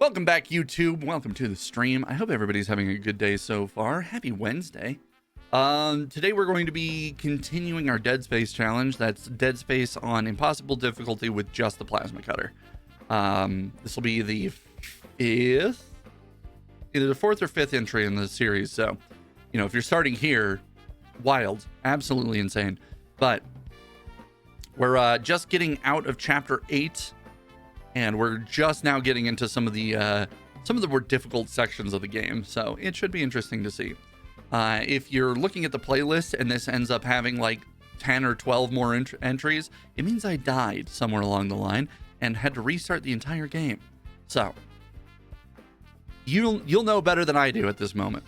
Welcome back, YouTube. Welcome to the stream. I hope everybody's having a good day so far. Happy Wednesday. Today we're going to be continuing our Dead Space challenge. That's Dead Space on impossible difficulty with just the plasma cutter. This will be the either the fourth or fifth entry in the series. So, you know, if you're starting here, wild, absolutely insane. But we're just getting out of chapter 8. And we're just now getting into some of the more difficult sections of the game, so it should be interesting to see. If you're looking at the playlist and this ends up having like 10 or 12 more entries, it means I died somewhere along the line and had to restart the entire game. So you'll know better than I do at this moment.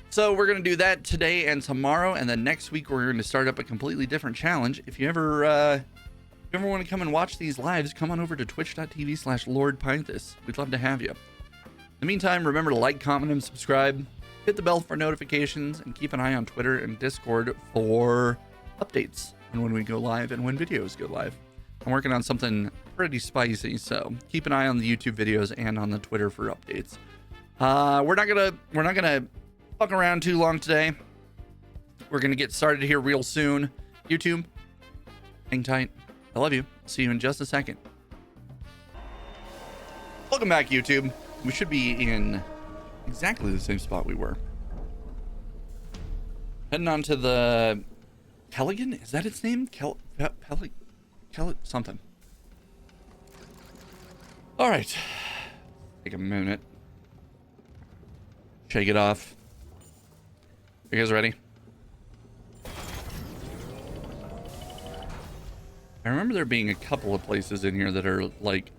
So we're going to do that today and tomorrow, and then next week we're going to start up a completely different challenge. If you ever want to come and watch these lives, come on over to twitch.tv/Lord Pythas. We'd love to have you. In the meantime, remember to like, comment, and subscribe. Hit the bell for notifications, and keep an eye on Twitter and Discord for updates on when we go live and when videos go live. I'm working on something pretty spicy, so keep an eye on the YouTube videos and on the Twitter for updates. We're not gonna fuck around too long today. We're gonna get started here real soon. YouTube, hang tight. I love you. See you in just a second. Welcome back, YouTube. We should be in exactly the same spot we were. Heading on to the Pelican? Is that its name? Something. All right. Take a minute. Shake it off. You guys ready? I remember there being a couple of places in here that are like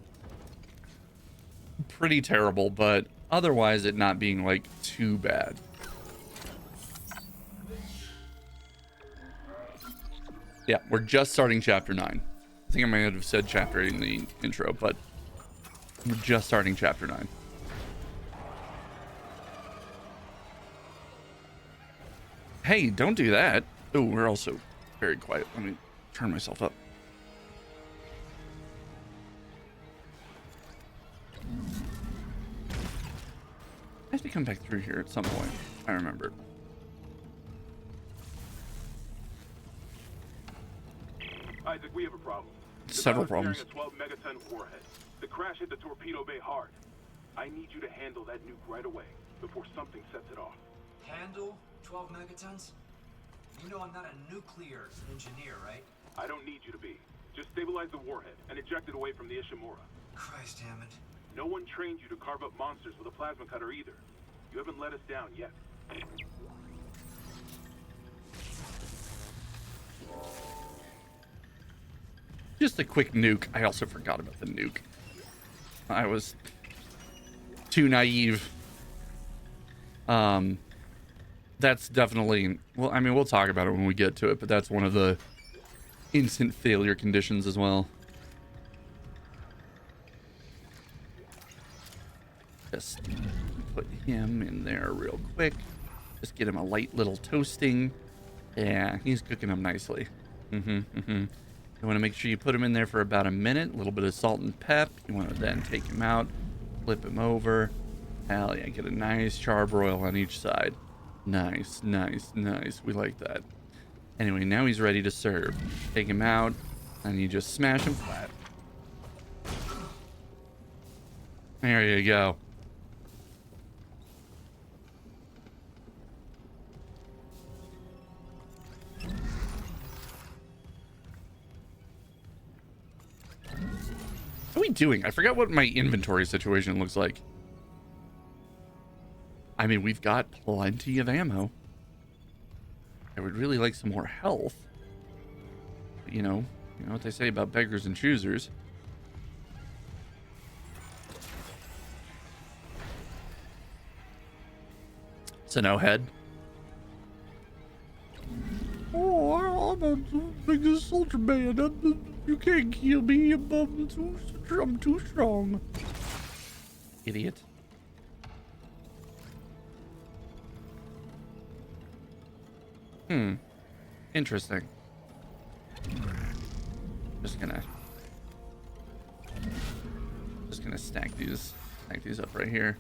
pretty terrible, but otherwise it not being like too bad. Yeah, we're just starting chapter 9. I think I might have said chapter 8 in the intro, but we're just starting chapter 9. Hey, don't do that. Oh, we're also very quiet. Let me turn myself up. I have to come back through here at some point. I remember. Isaac, we have a problem. Several problems. A 12 megaton warhead. The crash hit the torpedo bay hard. I need you to handle that nuke right away before something sets it off. Handle 12 megatons? You know I'm not a nuclear engineer, right? I don't need you to be. Just stabilize the warhead and eject it away from the Ishimura. Christ damn it. No one trained you to carve up monsters with a plasma cutter either. You haven't let us down yet. Just a quick nuke. I also forgot about the nuke. I was too naive. That's definitely, well, I mean, we'll talk about it when we get to it, but that's one of the instant failure conditions as well. Just put him in there real quick. Just get him a light little toasting. Yeah, he's cooking them nicely. You want to make sure you put him in there for about a minute. A little bit of salt and pep. You want to then take him out, flip him over. Hell yeah, get a nice charbroil on each side. Nice, nice, nice. We like that. Anyway, now he's ready to serve. Take him out, and you just smash him flat. There you go. What are we doing? I forgot what my inventory situation looks like. I mean, we've got plenty of ammo. I would really like some more health. But, you know what they say about beggars and choosers. So no head. Oh, I'm the biggest soldier man. You can't kill me. I'm too strong. Idiot. Interesting. Just just gonna stack these up right here.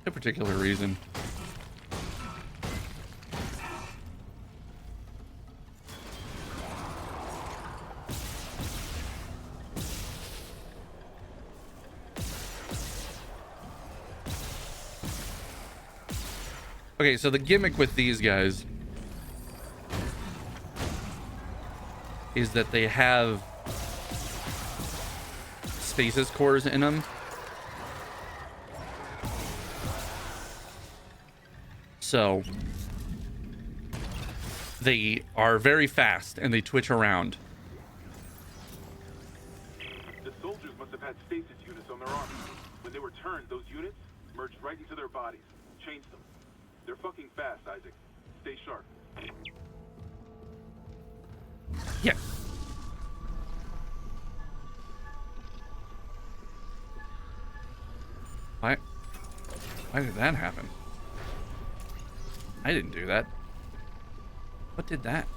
No particular reason. Okay, so the gimmick with these guys is that they have stasis cores in them. So they are very fast and they twitch around. The soldiers must have had stasis units on their arms. When they were turned, those units merged right into their bodies, changed them. They're fucking fast, Isaac. Stay sharp. Yeah. Why did that happen? I didn't do that. What did that?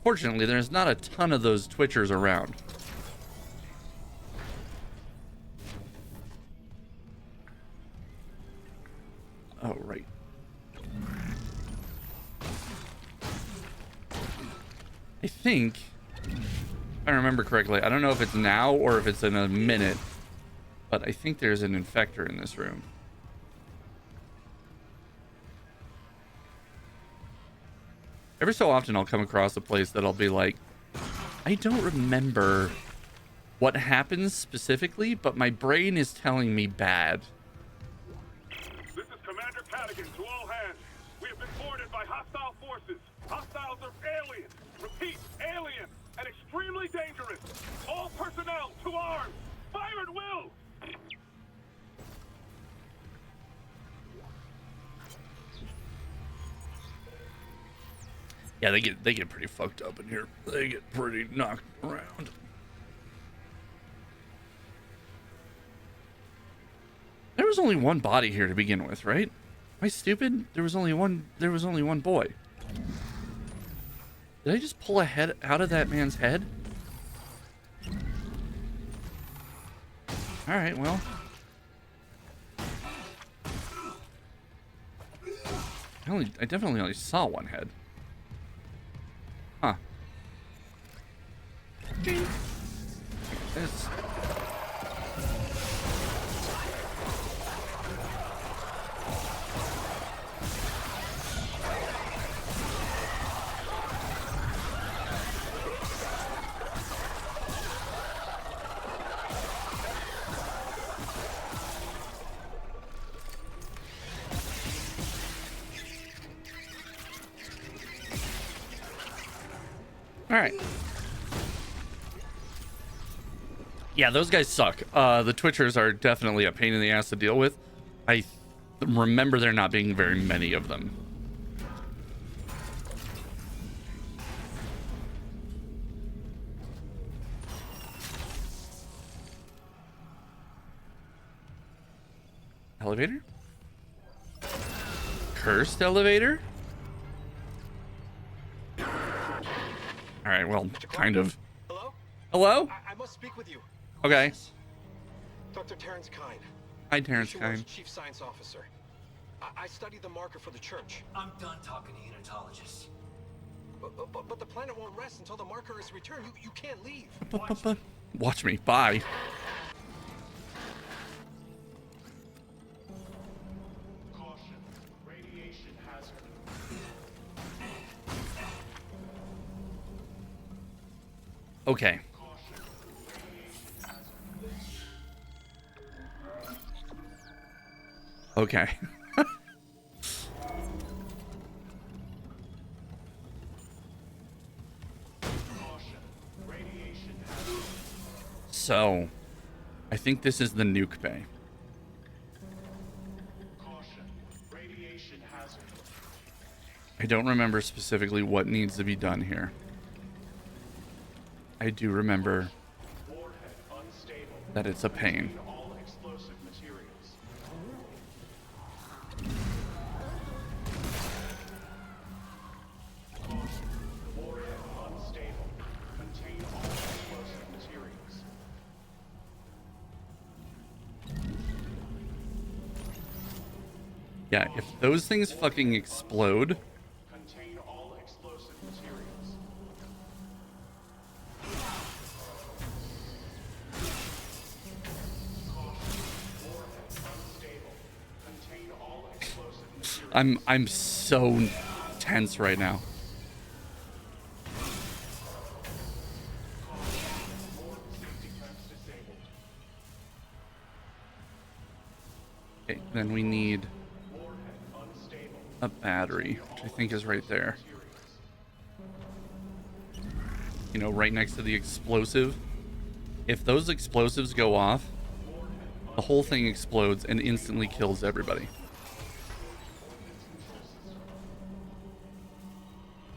Fortunately, there's not a ton of those twitchers around. Oh, right. I think, if I remember correctly, I don't know if it's now or if it's in a minute, but I think there's an infector in this room. Every so often I'll come across a place that I'll be like, I don't remember what happens specifically, but my brain is telling me bad. This is Commander Cadigan to all hands. We have been boarded by hostile forces. Hostiles are alien. Repeat, alien and extremely dangerous. All personnel to arms. Fire at will. Yeah, they get pretty fucked up in here. They get pretty knocked around. There was only one body here to begin with, right? Am I stupid? There was only one boy. Did I just pull a head out of that man's head? All right, well. I definitely only saw one head. Huh. This. All right. Yeah, those guys suck. The Twitchers are definitely a pain in the ass to deal with. I remember there not being very many of them. Elevator? Cursed elevator? All right, well, kind of. Hello? Hello? I must speak with you. Okay. Dr. Terrence Kine. Hi, Terrence Nationwide Kine. Chief Science Officer. I studied the marker for the church. I'm done talking to unitologists. But the planet won't rest until the marker is returned. You can't leave. Watch me. Bye. Caution. Radiation hazard. Okay. Okay. So, I think this is the nuke bay. I don't remember specifically what needs to be done here. I do remember that it's a pain. Yeah, if those things fucking explode. Contain all explosive materials. I'm so tense right now. Okay, then we need a battery, which I think is right there. You know, right next to the explosive. If those explosives go off, the whole thing explodes and instantly kills everybody.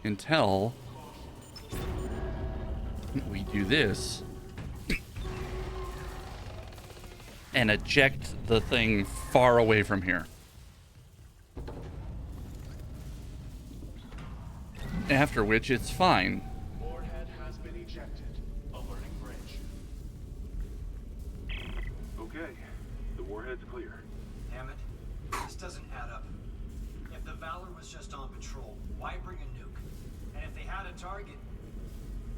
Until we do this and eject the thing far away from here. After which it's fine. Warhead has been ejected. Alerting bridge. Okay, the warhead's clear. Hammond, this doesn't add up. If the Valor was just on patrol, why bring a nuke? And if they had a target,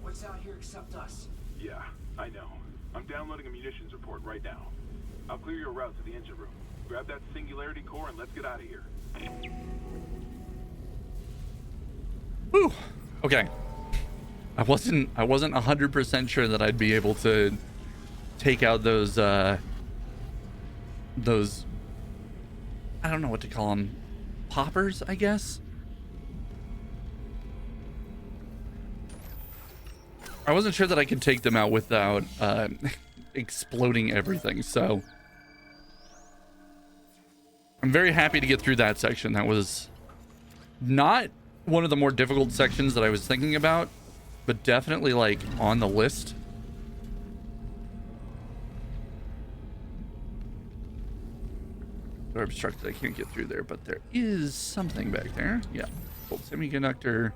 what's out here except us? Yeah, I know. I'm downloading a munitions report right now. I'll clear your route to the engine room. Grab that singularity core and let's get out of here. Whew. Okay. I wasn't 100% sure that I'd be able to take out those I don't know what to call them. Poppers, I guess. I wasn't sure that I could take them out without exploding everything, so I'm very happy to get through that section. That was not one of the more difficult sections that I was thinking about, but definitely like on the list. Door obstructed, I can't get through there, but there is something back there. Yeah, gold semiconductor.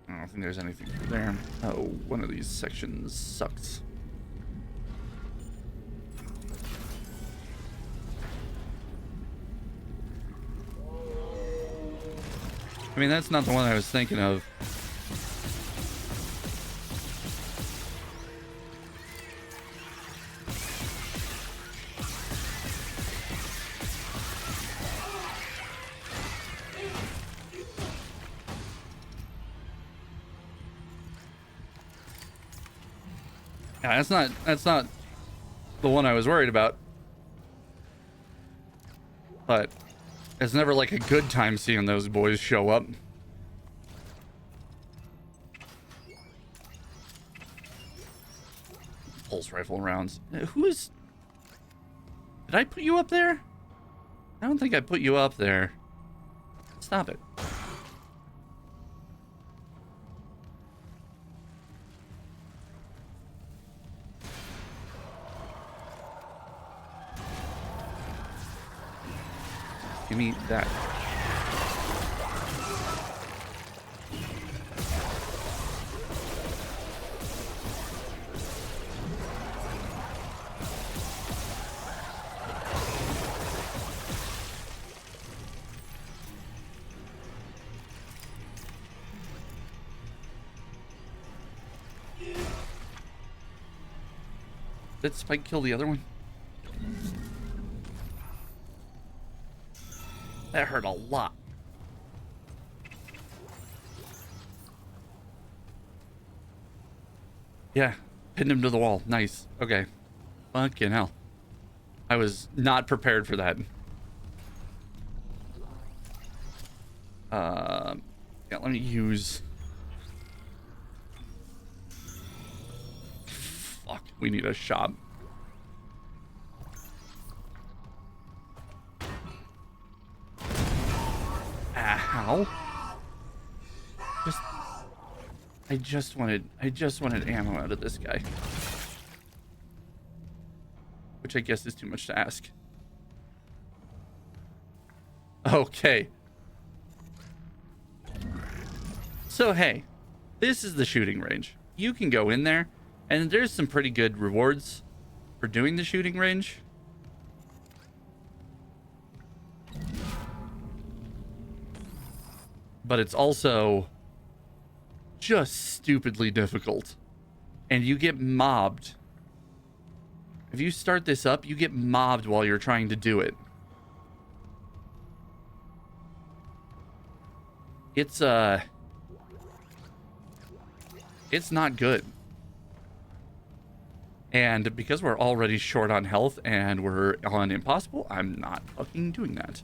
I don't think there's anything through there. Oh, one of these sections sucks. I mean, that's not the one I was thinking of. Yeah, that's not the one I was worried about. But it's never like a good time seeing those boys show up. Pulse rifle rounds. Who's... Did I put you up there? I don't think I put you up there. Stop it. Give me that. Did Spike kill the other one? That hurt a lot. Yeah, pinned him to the wall. Nice. Okay. Fucking hell. I was not prepared for that. Yeah, let me use... Fuck, we need a shop. Ow. I just wanted ammo out of this guy. Which I guess is too much to ask. Okay. So hey, this is the shooting range. You can go in there and there's some pretty good rewards. for doing the shooting range. But it's also just stupidly difficult. And you get mobbed. If you start this up, you get mobbed while you're trying to do it. It's not good. And because we're already short on health and we're on impossible, I'm not fucking doing that.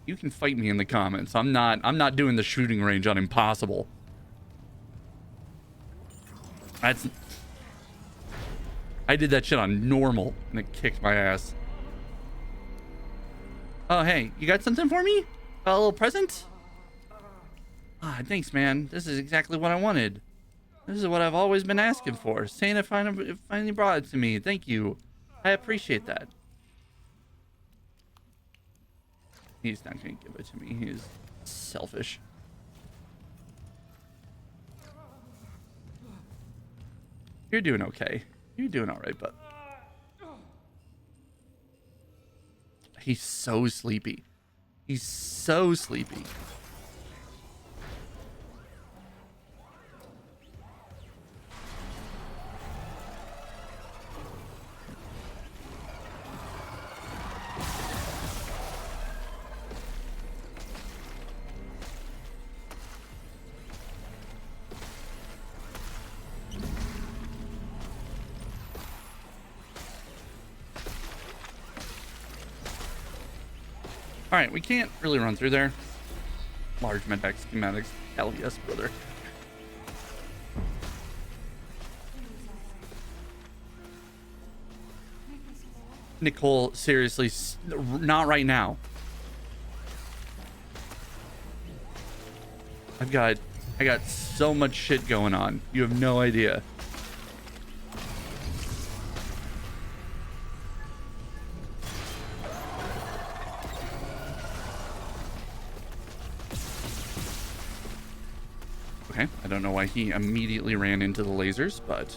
You can fight me in the comments. I'm not doing the shooting range on impossible. I did that shit on normal and it kicked my ass. Oh, hey, you got something for me? A little present? Ah, thanks, man. This is exactly what I wanted. This is what I've always been asking for. Santa finally brought it to me. Thank you. I appreciate that. He's not going to give it to me. He's selfish. You're doing okay. You're doing all right, but he's so sleepy. He's so sleepy. All right, we can't really run through there. Large medpack schematics. Hell yes, brother. Nicole, seriously, not right now. I got so much shit going on. You have no idea. Okay, I don't know why he immediately ran into the lasers, but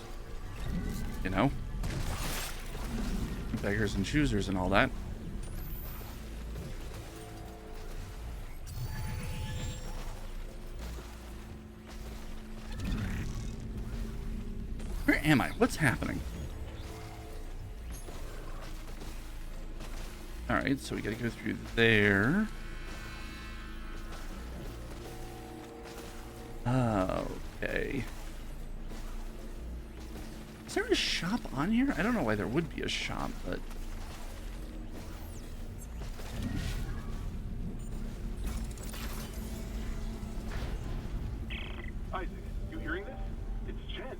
you know, beggars and choosers and all that. Where am I? What's happening? All right, so we gotta go through there. Okay. Is there a shop on here? I don't know why there would be a shop, but Isaac, you hearing this? It's Chen.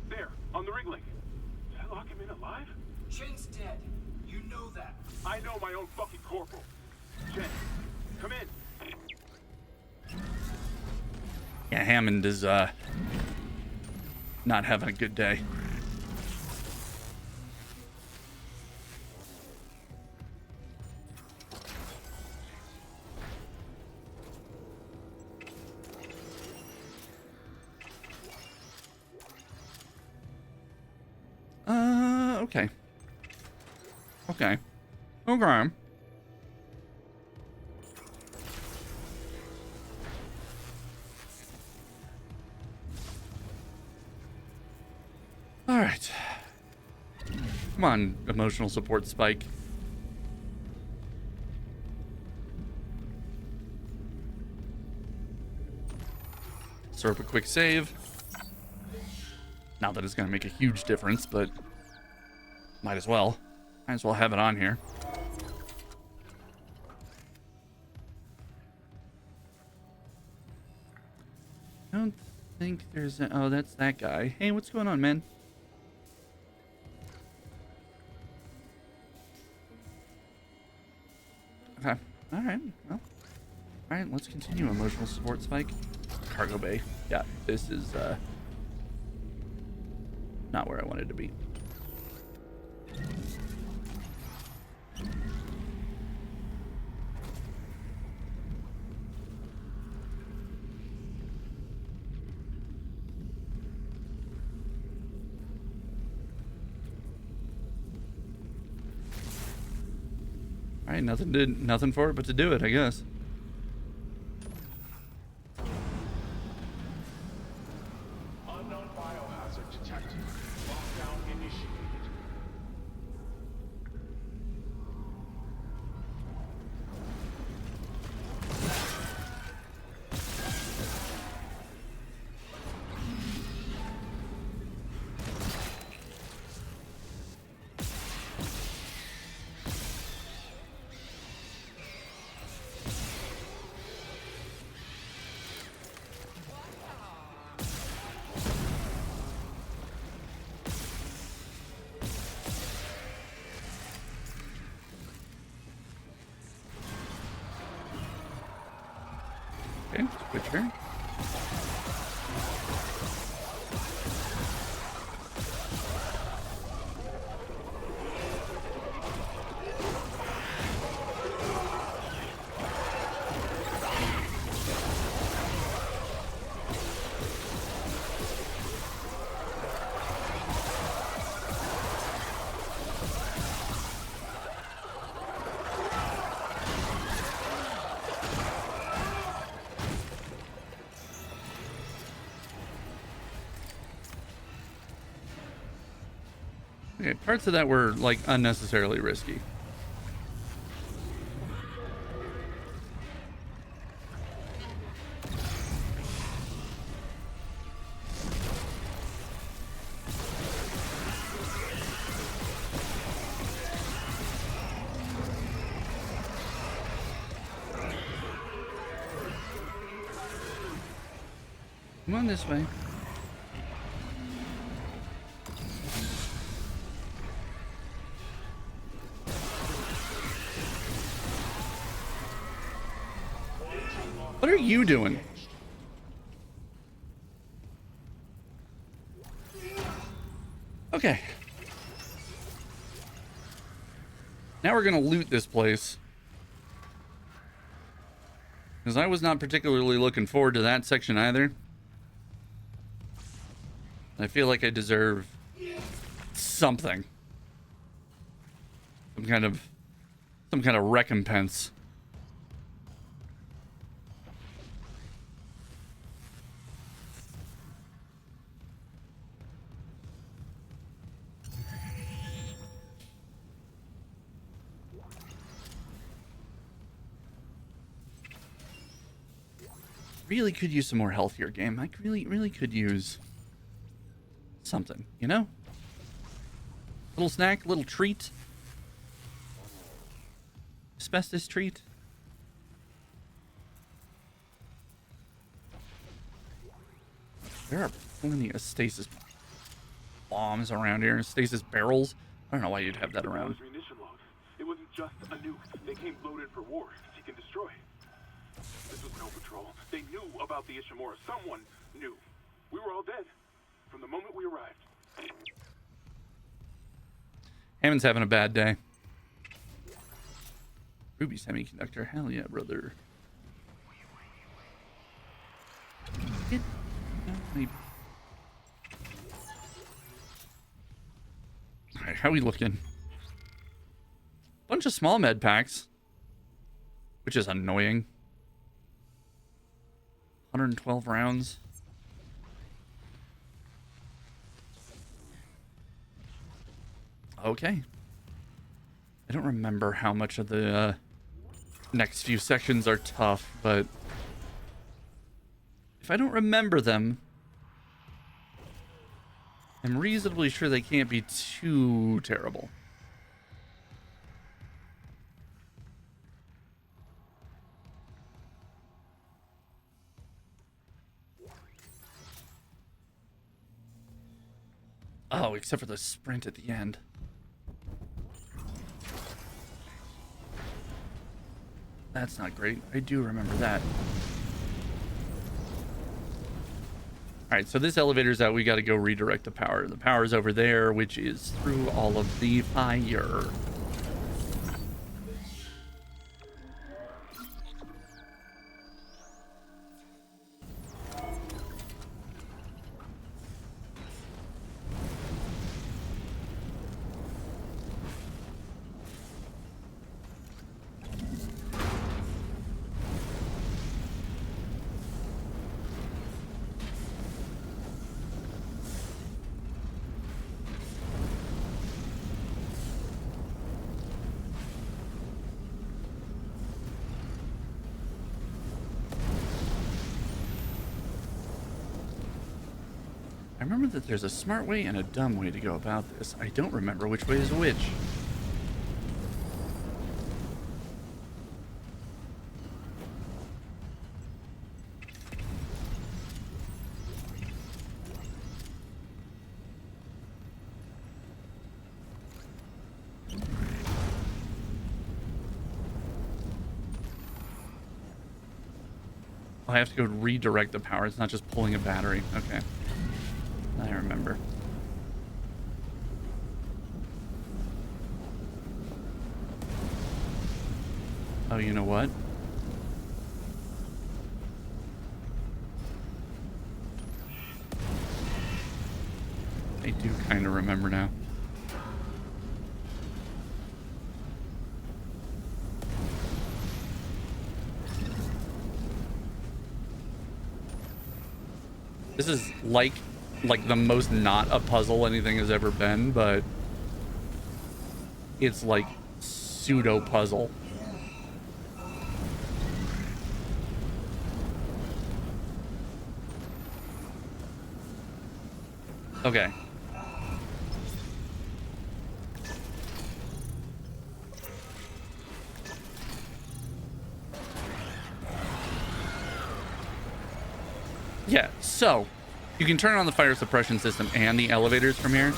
There, on the rig link. Did I lock him in alive? Chen's dead. You know that. I know my own fucking corporal. Chen, come in. yeah, Hammond is not having a good day. Okay. Okay. Okay. All right. Come on, emotional support spike. Throw up a quick save. Not that it's going to make a huge difference, but might as well. Might as well have it on here. I don't think there's a... Oh, that's that guy. Hey, what's going on, man? Okay. All right. Well. All right. Let's continue. Emotional support spike. Cargo bay. Yeah. This is not where I wanted to be. Alright, nothing for it but to do it, I guess. Unknown biohazard detected. Lockdown initiated. Okay, switch here. Okay, parts of that were like unnecessarily risky. Come on this way. What are you doing? Okay. Now we're gonna loot this place. Because I was not particularly looking forward to that section either. I feel like I deserve something. Some kind of recompense. Really could use some more health here, game. I really could use something, you know? Little snack, little treat. Asbestos treat. There are plenty of stasis bombs around here, stasis barrels. I don't know why you'd have that around. It wasn't just a nuke. They came loaded for war, seek and destroy. This was no patrol. They knew about the Ishimura. Someone knew. We were all dead from the moment we arrived. Hammond's having a bad day. Ruby semiconductor. Hell yeah, brother. Alright, how we looking? Bunch of small med packs. Which is annoying. 112 rounds. Okay. I don't remember how much of the next few sections are tough, but if I don't remember them, I'm reasonably sure they can't be too terrible. Oh, except for the sprint at the end. That's not great. I do remember that. Alright, so this elevator's out. We got to go redirect the power. The power's over there, which is through all of the fire. I remember that there's a smart way and a dumb way to go about this. I don't remember which way is which. I have to go redirect the power. It's not just pulling a battery. Okay. I remember. Oh, you know what? I do kind of remember now. This is like the most not a puzzle anything has ever been, but it's like pseudo puzzle. Okay. Yeah, so you can turn on the fire suppression system and the elevators from here.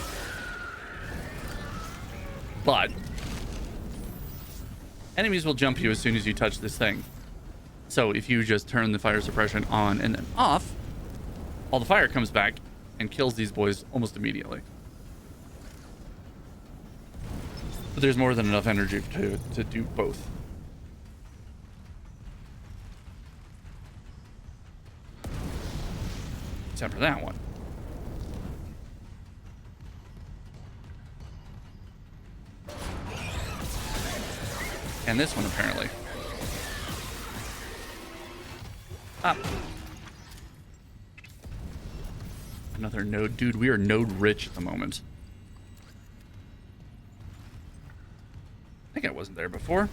But enemies will jump you as soon as you touch this thing. So if you just turn the fire suppression on and then off, all the fire comes back and kills these boys almost immediately. But there's more than enough energy to do both. Except for that one. And this one, apparently. Ah. Another node. Dude, we are node rich at the moment. I think I wasn't there before.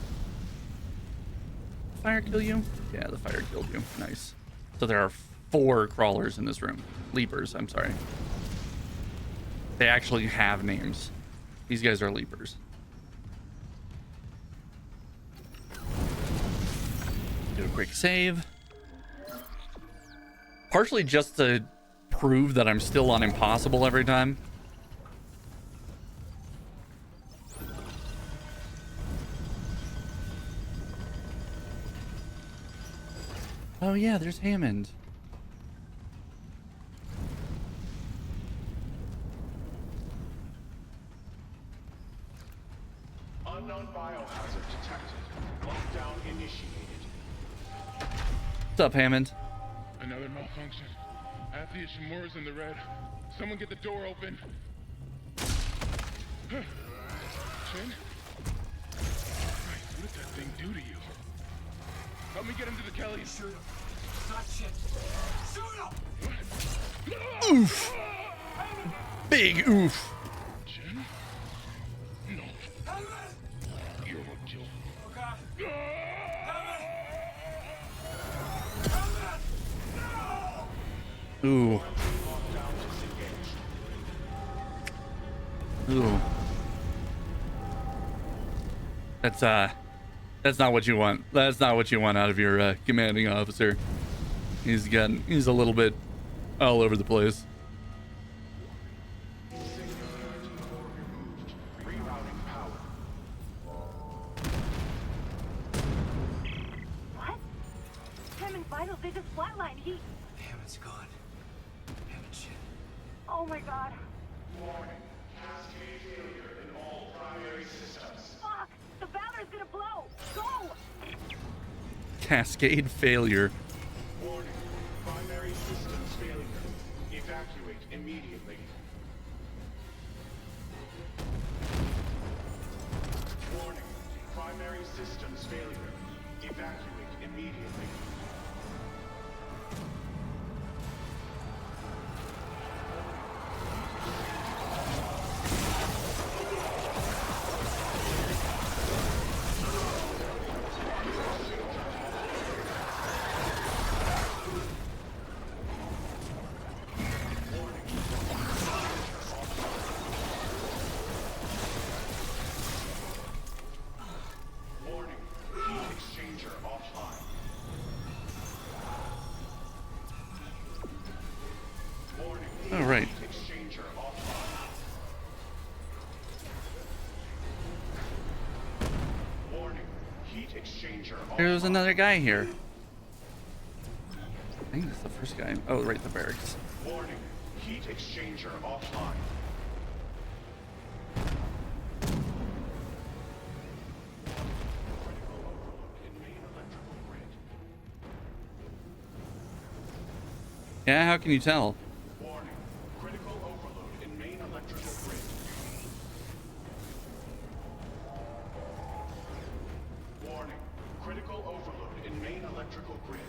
Did fire kill you? Yeah, the fire killed you. Nice. So there are 4 crawlers in this room. Leapers, I'm sorry. They actually have names. These guys are leapers. Do a quick save. Partially just to prove that I'm still on impossible every time. Oh yeah, there's Hammond. Unknown biohazard detected. Lockdown initiated. What's up, Hammond? Another malfunction. Athe Shimura's in the red. Someone get the door open. Chin? Christ, what did that thing do to you? Help me get him to the Kellys. Shoot him. Not shit. Shoot him! Oof. Big oof. Chin? No. You're what killed me. Oh God. Ooh. Ooh. That's not what you want. That's not what you want out of your commanding officer. He's a little bit all over the place. What? Hammond vitals, they just flatlined. Hammond's gone. Hammond shit. Oh my God. Warning. Cascade failure in all primary systems. Fuck! The Valor's gonna blow! Go! Cascade failure. Warning. Primary systems failure. Evacuate immediately. Warning. Primary systems failure. Evacuate immediately. Oh, right. Exchanger offline. Warning. Heat exchanger offline. There's another guy here. I think that's the first guy. Oh, right, the barracks. Warning. Heat exchanger offline. Critical overload in main electrical grid. Yeah, how can you tell? Warning. Critical overload in main electrical grid. Warning. Critical overload in main electrical grid.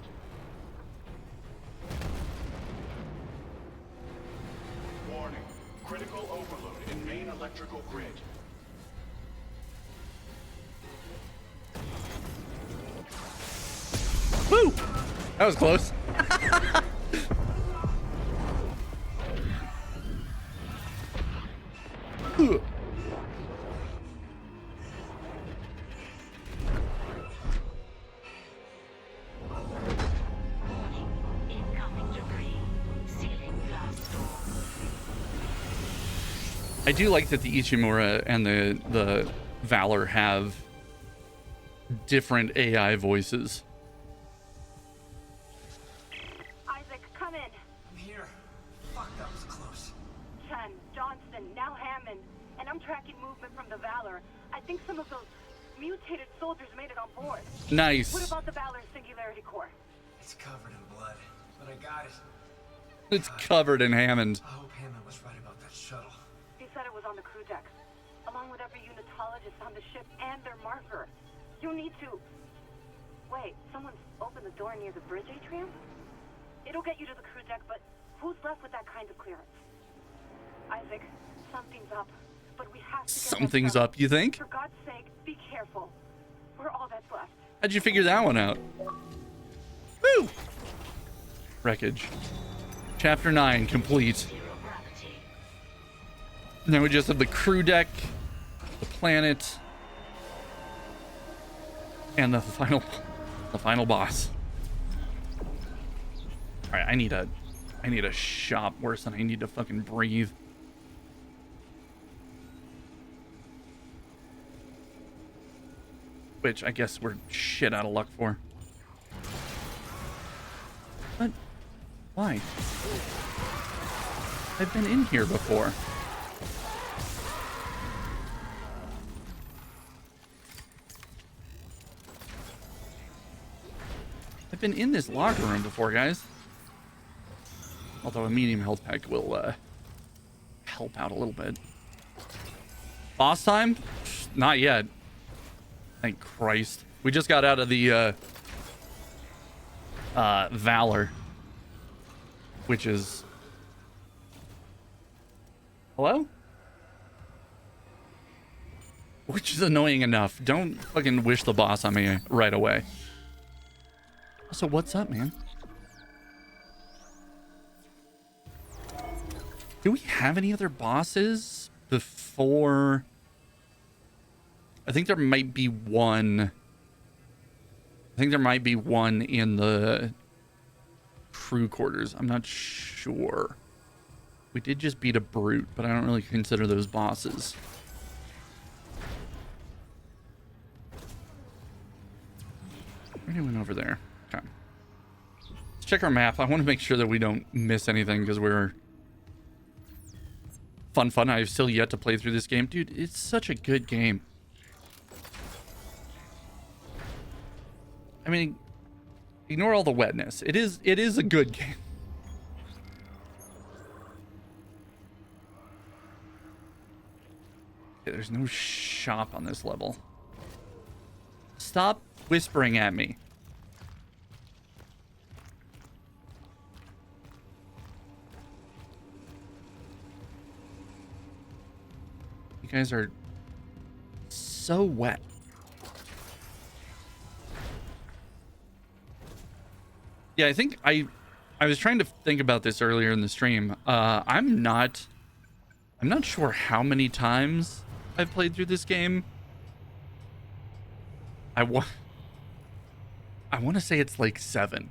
Warning. Critical overload in main electrical grid. Woo! That was close. Ugh. Incoming debris. Sealing blast door. I do like that the Ichimura and the Valor have different AI voices. Isaac, come in. I'm here. Fuck, that was close. Chen, Johnston, now Hammond. And I'm tracking movement from the Valor. I think some of those mutated soldiers made it on board. What Nice. about the Valor's singularity core? It's covered in blood, but I got it. It's covered in Hammond. I hope Hammond was right about that shuttle. He said it was on the crew deck, along with every unitologist on the ship and their marker. You need to... Wait, someone's opened the door near the bridge atrium? It'll get you to the crew deck, but who's left with that kind of clearance? Isaac, something's up, but we have to get Something's that up, you think? For God's sake, be careful. We're all that's left. How'd you figure that one out? Woo! Wreckage. Chapter 9 complete. Now we just have the crew deck, the planet, and the final boss. All right, I need a shop worse than I need to fucking breathe. Which I guess we're shit out of luck for. But why? I've been in here before. I've been in this locker room before, guys. Although a medium health pack will help out a little bit. Boss time? Not yet. Thank Christ. We just got out of the Valor. Which is... Hello? Which is annoying enough. Don't fucking wish the boss on me right away. So what's up, man? Do we have any other bosses before? I think there might be one. I think there might be one in the crew quarters. I'm not sure. We did just beat a brute, but I don't really consider those bosses. Anyone over there? Okay. Let's check our map. I want to make sure that we don't miss anything because we're fun. I've still yet to play through this game. Dude, it's such a good game. I mean, ignore all the wetness. It is a good game. Okay, there's no shop on this level. Stop whispering at me. You guys are so wet. Yeah, I think I was trying to think about this earlier in the stream. I'm not sure how many times I've played through this game. I want to say it's like 7.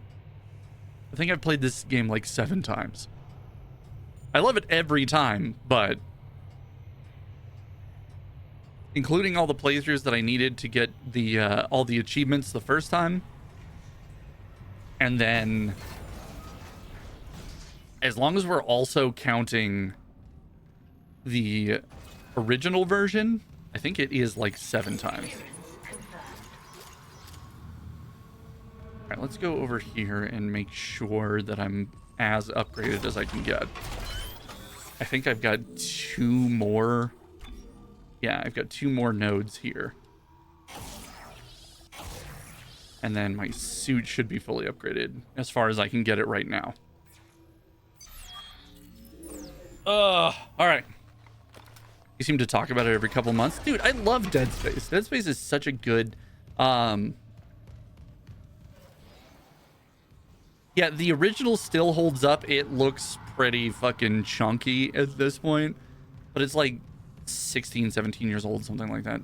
I think I've played this game like 7 times. I love it every time, but including all the playthroughs that I needed to get the all the achievements the first time, and then as long as we're also counting the original version, I think it is like 7 times. All right, let's go over here and make sure that I'm as upgraded as I can get. I think I've got 2 more. Yeah, I've got 2 more nodes here. And then my suit should be fully upgraded as far as I can get it right now. All right. You seem to talk about it every couple months. Dude, I love Dead Space. Dead Space is such a good... Yeah, the original still holds up. It looks pretty fucking chunky at this point. But it's like 16, 17 years old, something like that.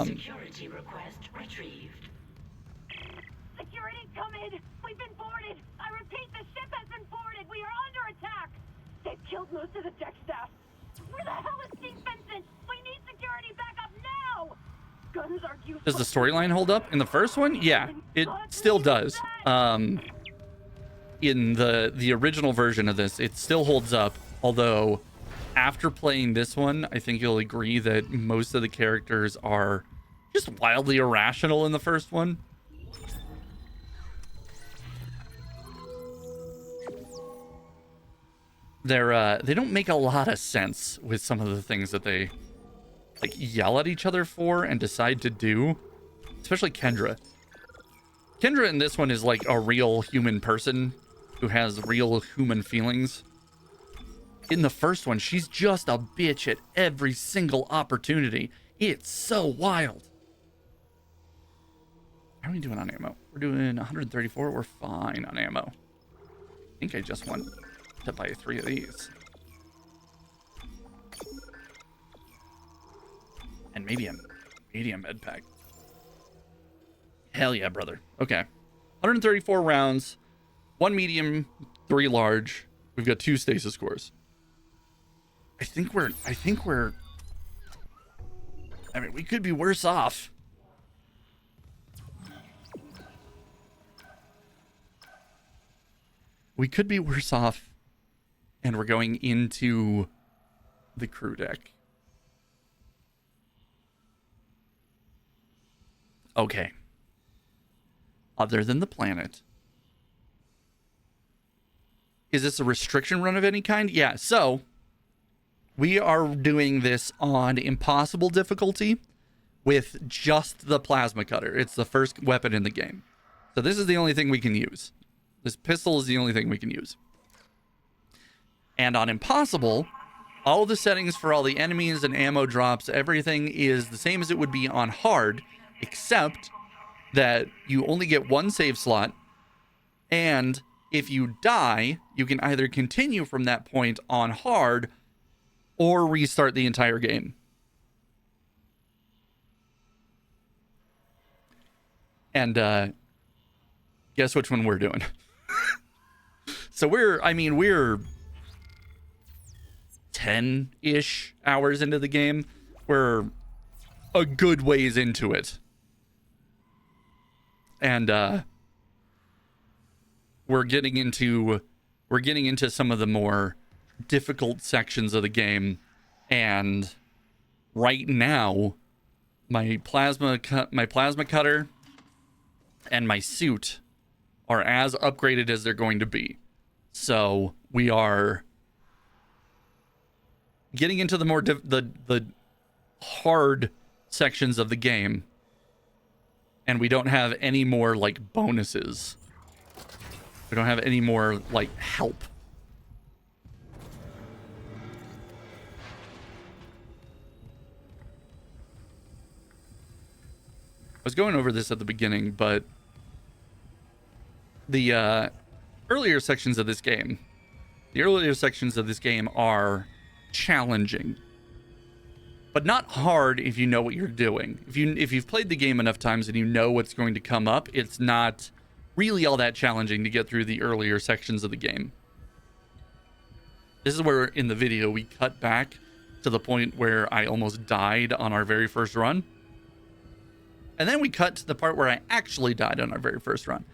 Security request retrieved. Security, come in! We've been boarded! I repeat, the ship has been boarded! We are under attack! They've killed most of the deck staff! Where the hell is Steve Vincent? We need security backup now! Guns are useless. Does the storyline hold up in the first one? Yeah, it still does. In the original version of this, it still holds up, although after playing this one, I think you'll agree that most of the characters are just wildly irrational in the first one. They don't make a lot of sense with some of the things that they like yell at each other for and decide to do, especially Kendra. Kendra in this one is like a real human person who has real human feelings. In the first one, she's just a bitch at every single opportunity. It's so wild. How are we doing on ammo? We're doing 134. We're fine on ammo. I think I just want to buy 3 of these. And maybe a medium med pack. Hell yeah, brother. Okay. 134 rounds. 1 medium, 3 large. We've got 2 stasis cores. I mean, we could be worse off. We could be worse off. And we're going into the crew deck. Okay. Other than the planet. Is this a restriction run of any kind? Yeah, so we are doing this on impossible difficulty with just the plasma cutter. It's the first weapon in the game. So this is the only thing we can use. This pistol is the only thing we can use. And on impossible, all the settings for all the enemies and ammo drops, everything is the same as it would be on hard, except that you only get 1 save slot, and if you die, you can either continue from that point on hard or restart the entire game. And guess which one we're doing? So we're 10-ish hours into the game. We're a good ways into it. And we're getting into some of the more difficult sections of the game, and right now my plasma cutter and my suit are as upgraded as they're going to be. So we are getting into the more the hard sections of the game, and we don't have any more like bonuses. We don't have any more like help. I was going over this at the beginning, but the earlier sections of this game are challenging, but not hard if you know what you're doing. If you've played the game enough times and you know what's going to come up, it's not really all that challenging to get through the earlier sections of the game. This is where in the video we cut back to the point where I almost died on our very first run. And then we cut to the part where I actually died on our very first run.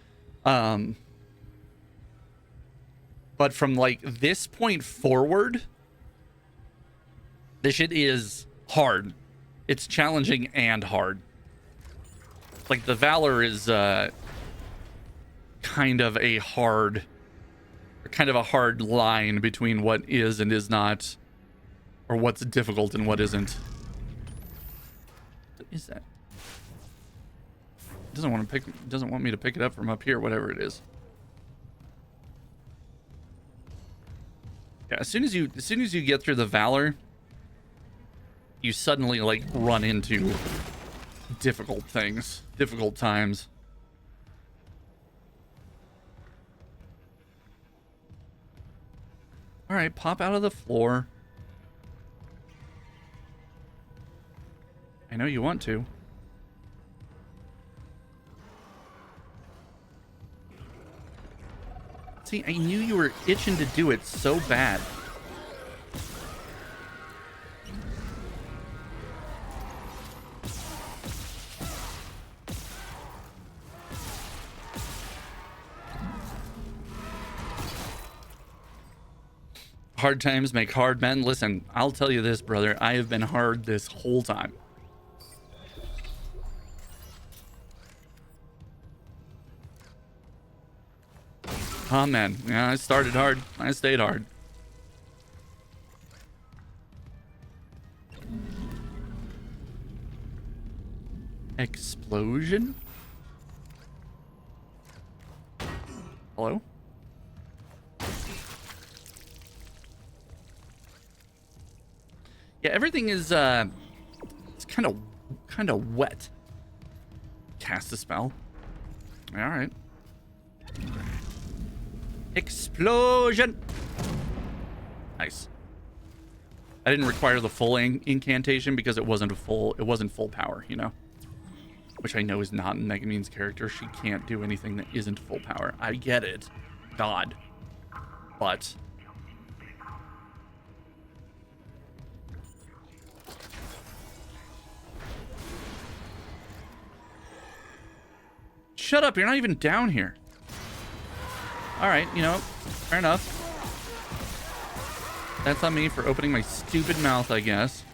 But from like this point forward, this shit is hard. It's challenging and hard. Like the Valor is kind of a hard line between what is and is not, or what's difficult and what isn't. What is that? It doesn't want me to pick it up from up here, whatever it is. Yeah, as soon as you get through the Valor, you suddenly like run into difficult things, difficult times. All right, pop out of the floor. I know you want to. See, I knew you were itching to do it so bad. Hard times make hard men. Listen, I'll tell you this, brother. I have been hard this whole time. Oh, man. Yeah, I started hard. I stayed hard. Explosion? Hello? Yeah, everything is it's kind of wet. Cast a spell. All right. Explosion. Nice. I didn't require the full incantation because it wasn't full power, you know. Which I know is not in Megamine's character. She can't do anything that isn't full power. I get it. God. But shut up, you're not even down here. All right, you know, fair enough. That's on me for opening my stupid mouth, I guess.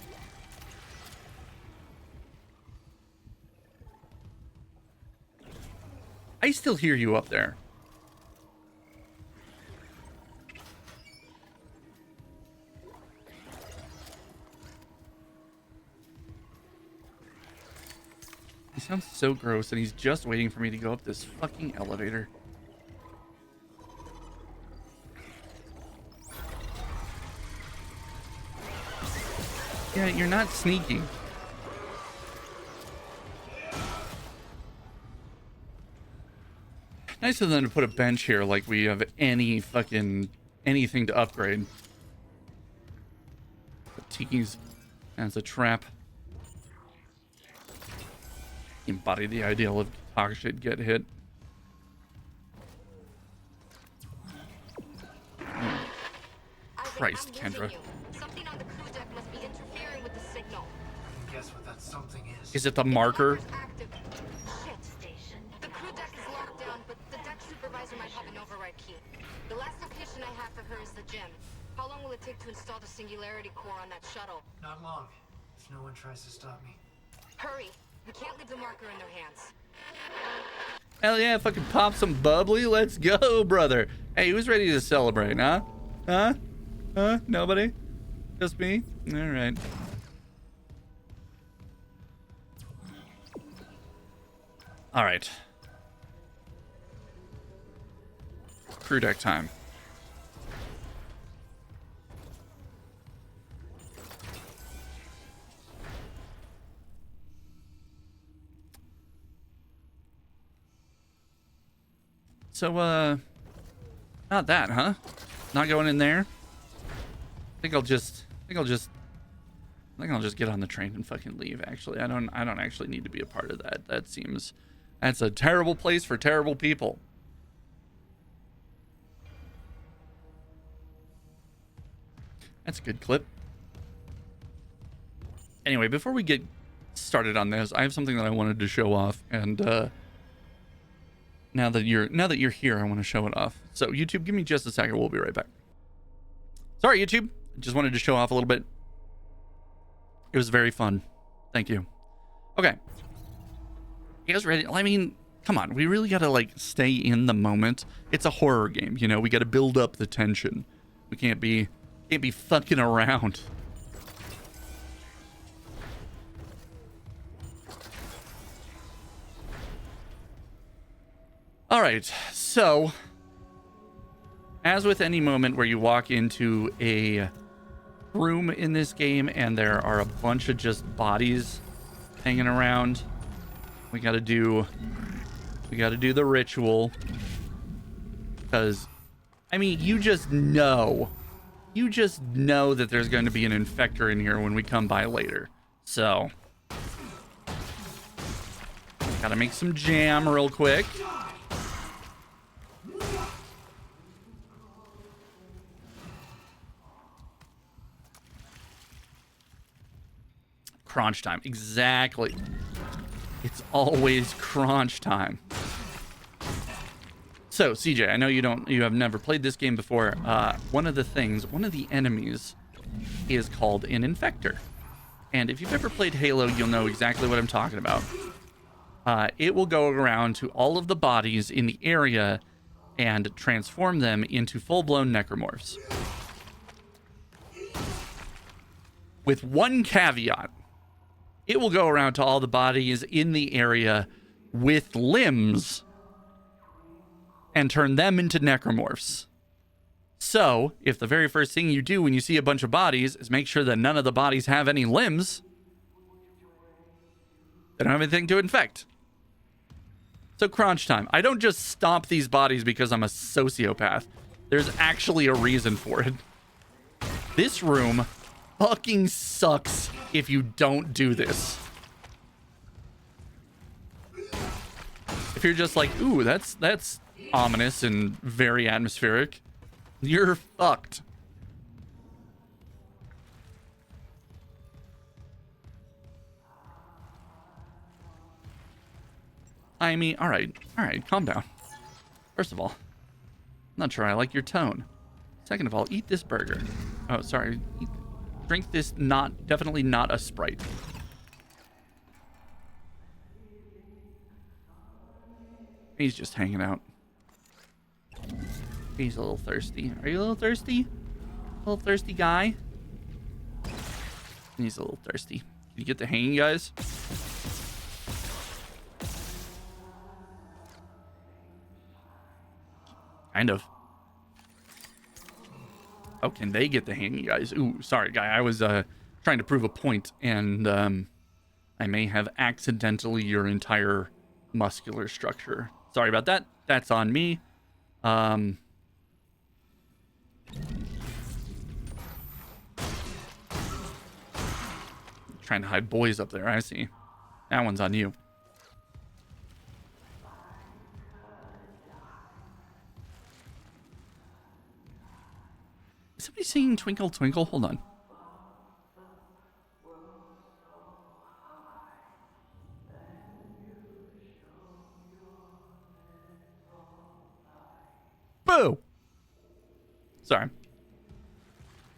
I still hear you up there. He sounds so gross, and he's just waiting for me to go up this fucking elevator. Yeah, you're not sneaking. Nice of them to put a bench here like we have any fucking anything to upgrade. But Tiki's as a trap. Embody the ideal of talk shit, get hit. Christ, Kendra. Something on the crew deck must be interfering with the signal. Guess what that something is? Is it the marker? Active. Shit. Station. The crew deck is locked down, but the deck supervisor might have an override key. The last location I have for her is the gym. How long will it take to install the singularity core on that shuttle? Not long. If no one tries to stop me. Hurry. We can't leave the marker in their hands. Hell yeah, fucking pop some bubbly. Let's go, brother. Hey, who's ready to celebrate, huh? Huh? Huh? Nobody? Just me? All right. All right. Crew deck time. So, not that, huh? Not going in there? I think I'll just get on the train and fucking leave, actually. I don't actually need to be a part of that. That's a terrible place for terrible people. That's a good clip. Anyway, before we get started on this, I have something that I wanted to show off, and now that you're here, I want to show it off. So YouTube, give me just a second. We'll be right back. Sorry, YouTube. I just wanted to show off a little bit. It was very fun. Thank you. Okay. You guys ready? I mean, come on. We really got to like stay in the moment. It's a horror game, you know. We got to build up the tension. We can't be fucking around. All right. So, as with any moment where you walk into a room in this game and there are a bunch of just bodies hanging around, we got to do the ritual, because I mean, you just know that there's going to be an infector in here when we come by later. So gotta make some jam real quick. Crunch time. Exactly. It's always crunch time. So, CJ, I know you have never played this game before. One of the enemies is called an infector. And if you've ever played Halo, you'll know exactly what I'm talking about. It will go around to all of the bodies in the area and transform them into full-blown necromorphs. With one caveat. It will go around to all the bodies in the area with limbs and turn them into necromorphs. So, if the very first thing you do when you see a bunch of bodies is make sure that none of the bodies have any limbs, they don't have anything to infect. So, crunch time. I don't just stomp these bodies because I'm a sociopath. There's actually a reason for it. This room fucking sucks if you don't do this. If you're just like, ooh, that's ominous and very atmospheric, you're fucked. I mean, all right, calm down. First of all, I'm not sure I like your tone. Second of all, eat this burger. Oh, sorry. Drink this, definitely not a Sprite. He's just hanging out. He's a little thirsty. Are you a little thirsty? A little thirsty guy? He's a little thirsty. Did you get the hanging, guys? Kind of. Oh, can they get the hanging, guys? Ooh, sorry, guy. I was trying to prove a point, and I may have accidentally your entire muscular structure. Sorry about that. That's on me. Trying to hide boys up there. I see. That one's on you. Is somebody singing Twinkle Twinkle? Hold on. Boo! Sorry.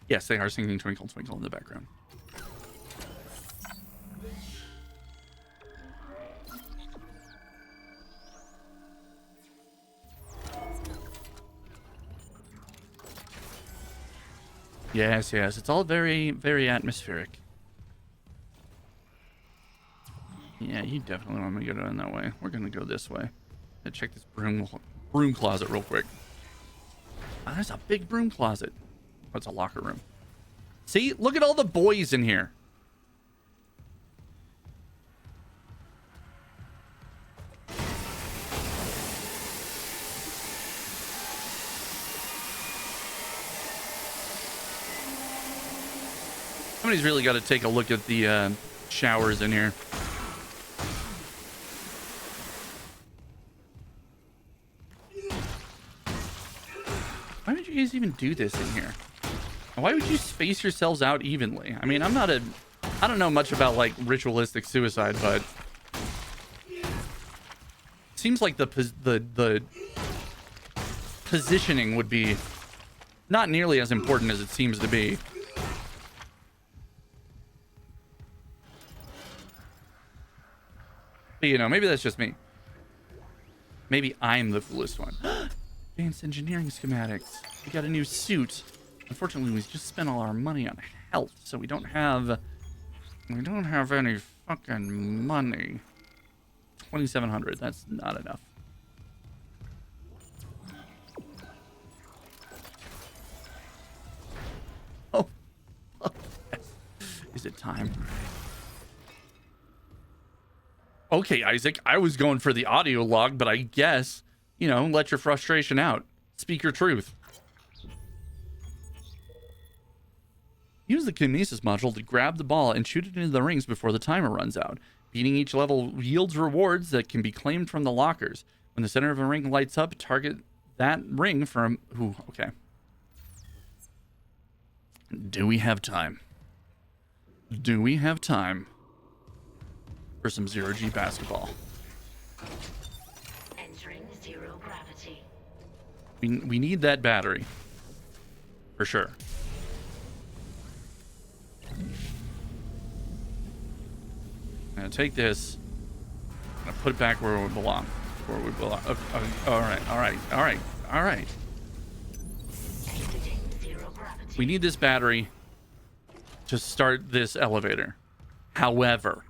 Yes, they are singing Twinkle Twinkle in the background. Yes, yes. It's all very, very atmospheric. Yeah, you definitely want me to go down that way. We're going to go this way. Let's check this broom closet real quick. Oh, there's a big broom closet. Oh, it's a locker room. See? Look at all the boys in here. Somebody's really got to take a look at the showers in here. Why would you guys even do this in here? Why would you space yourselves out evenly? I mean, I don't know much about like ritualistic suicide, but seems like the positioning would be not nearly as important as it seems to be. But, you know, maybe that's just me. Maybe I'm the foolish one. Advanced engineering schematics. We got a new suit. Unfortunately, we just spent all our money on health, so we don't have any fucking money. 2,700. That's not enough. Oh. Is it time? Okay, Isaac, I was going for the audio log, but I guess, you know, let your frustration out. Speak your truth. Use the Kinesis module to grab the ball and shoot it into the rings before the timer runs out. Beating each level yields rewards that can be claimed from the lockers. When the center of a ring lights up, target that ring from... Ooh, okay. Do we have time? Do we have time for some zero-G basketball? Entering zero gravity. We need that battery. For sure. I'm gonna take this. I'm gonna put it back where we belong. Where we belong. All right. Exiting zero gravity. We need this battery to start this elevator. However,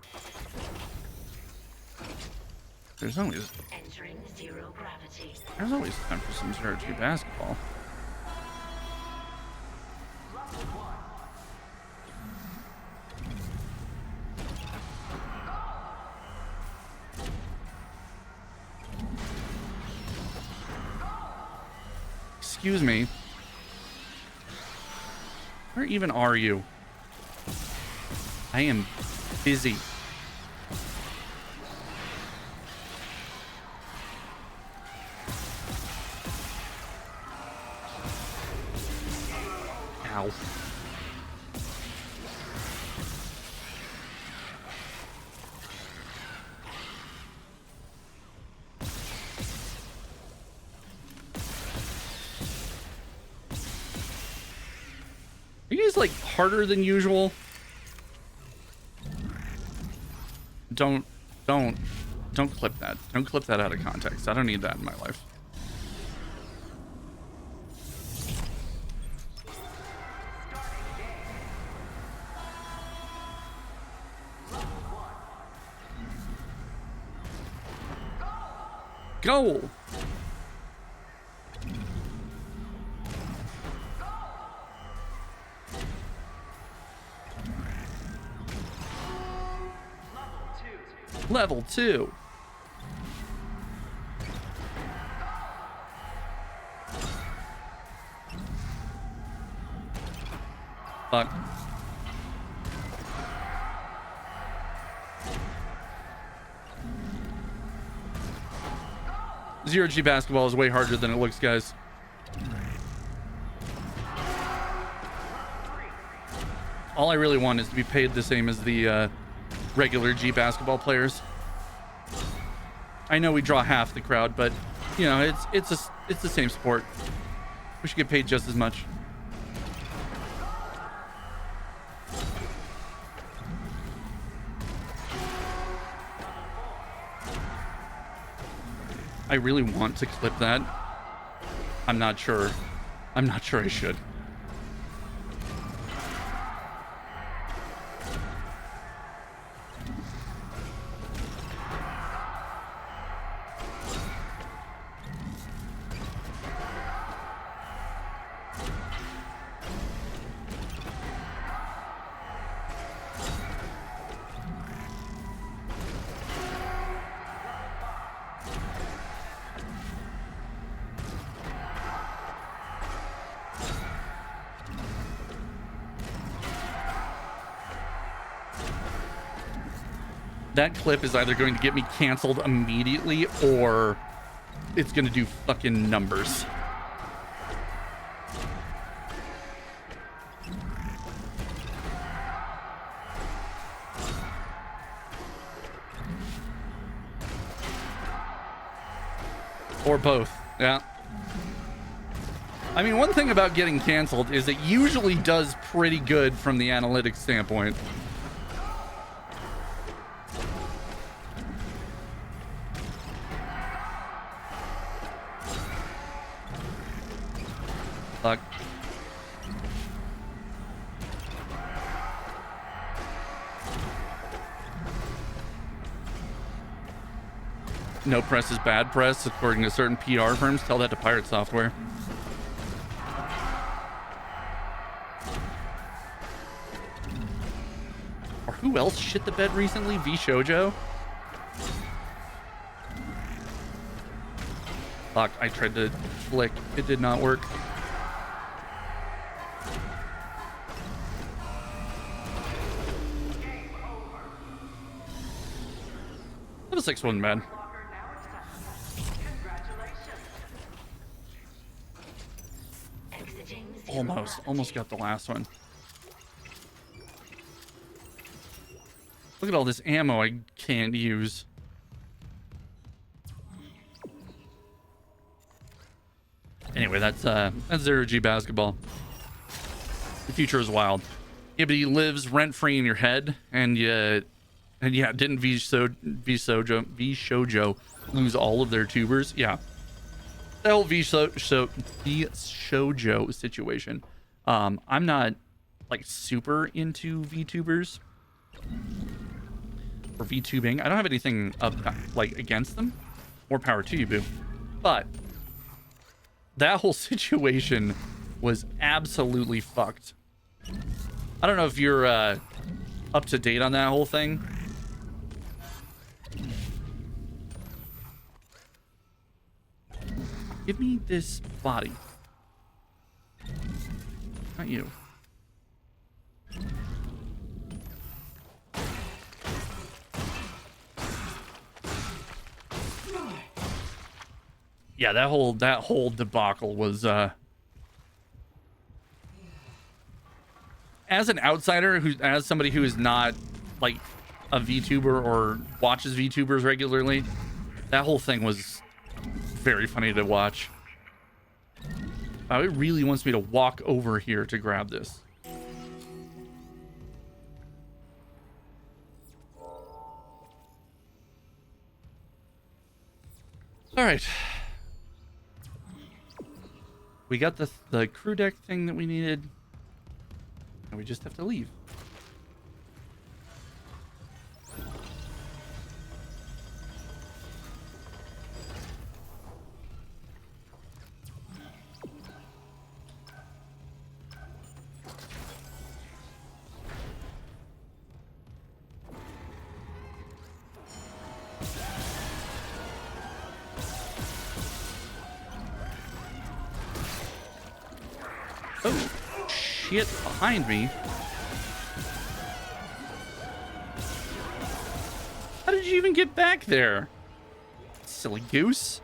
there's always Entering zero gravity. time for some zero-G basketball. Excuse me. Where even are you? I am busy. Ow. Are you guys like harder than usual? Don't clip that. Don't clip that out of context. I don't need that in my life. Go! Level 2. Fuck. Zero-G basketball is way harder than it looks, guys. All I really want is to be paid the same as the regular G basketball players. I know we draw half the crowd, but you know, it's the same sport. We should get paid just as much. I really want to clip that. I'm not sure I should. That clip is either going to get me canceled immediately or it's going to do fucking numbers. Or both. Yeah. I mean, one thing about getting canceled is it usually does pretty good from the analytics standpoint. Fuck. No press is bad press, according to certain PR firms. Tell that to Pirate Software. Or who else shit the bed recently? V Shoujo? Fuck, I tried to flick. It did not work. Level 6 wasn't bad. Almost got the last one. Look at all this ammo I can't use. Anyway, that's 0G basketball. The future is wild. Yeah, but he lives rent free in your head, and yeah, didn't V Shoujo lose all of their tubers? Yeah. The whole V Shoujo situation. I'm not like super into VTubers or VTubing. I don't have anything up like against them. More power to you, boo. But that whole situation was absolutely fucked. I don't know if you're up to date on that whole thing. Give me this body. Not you. Yeah, that whole debacle was as an outsider, as somebody who is not like a VTuber or watches VTubers regularly, that whole thing was very funny to watch. Oh, it really wants me to walk over here to grab this. All right. We got the crew deck thing that we needed. And we just have to leave. Oh, shit behind me. How did you even get back there? Silly goose.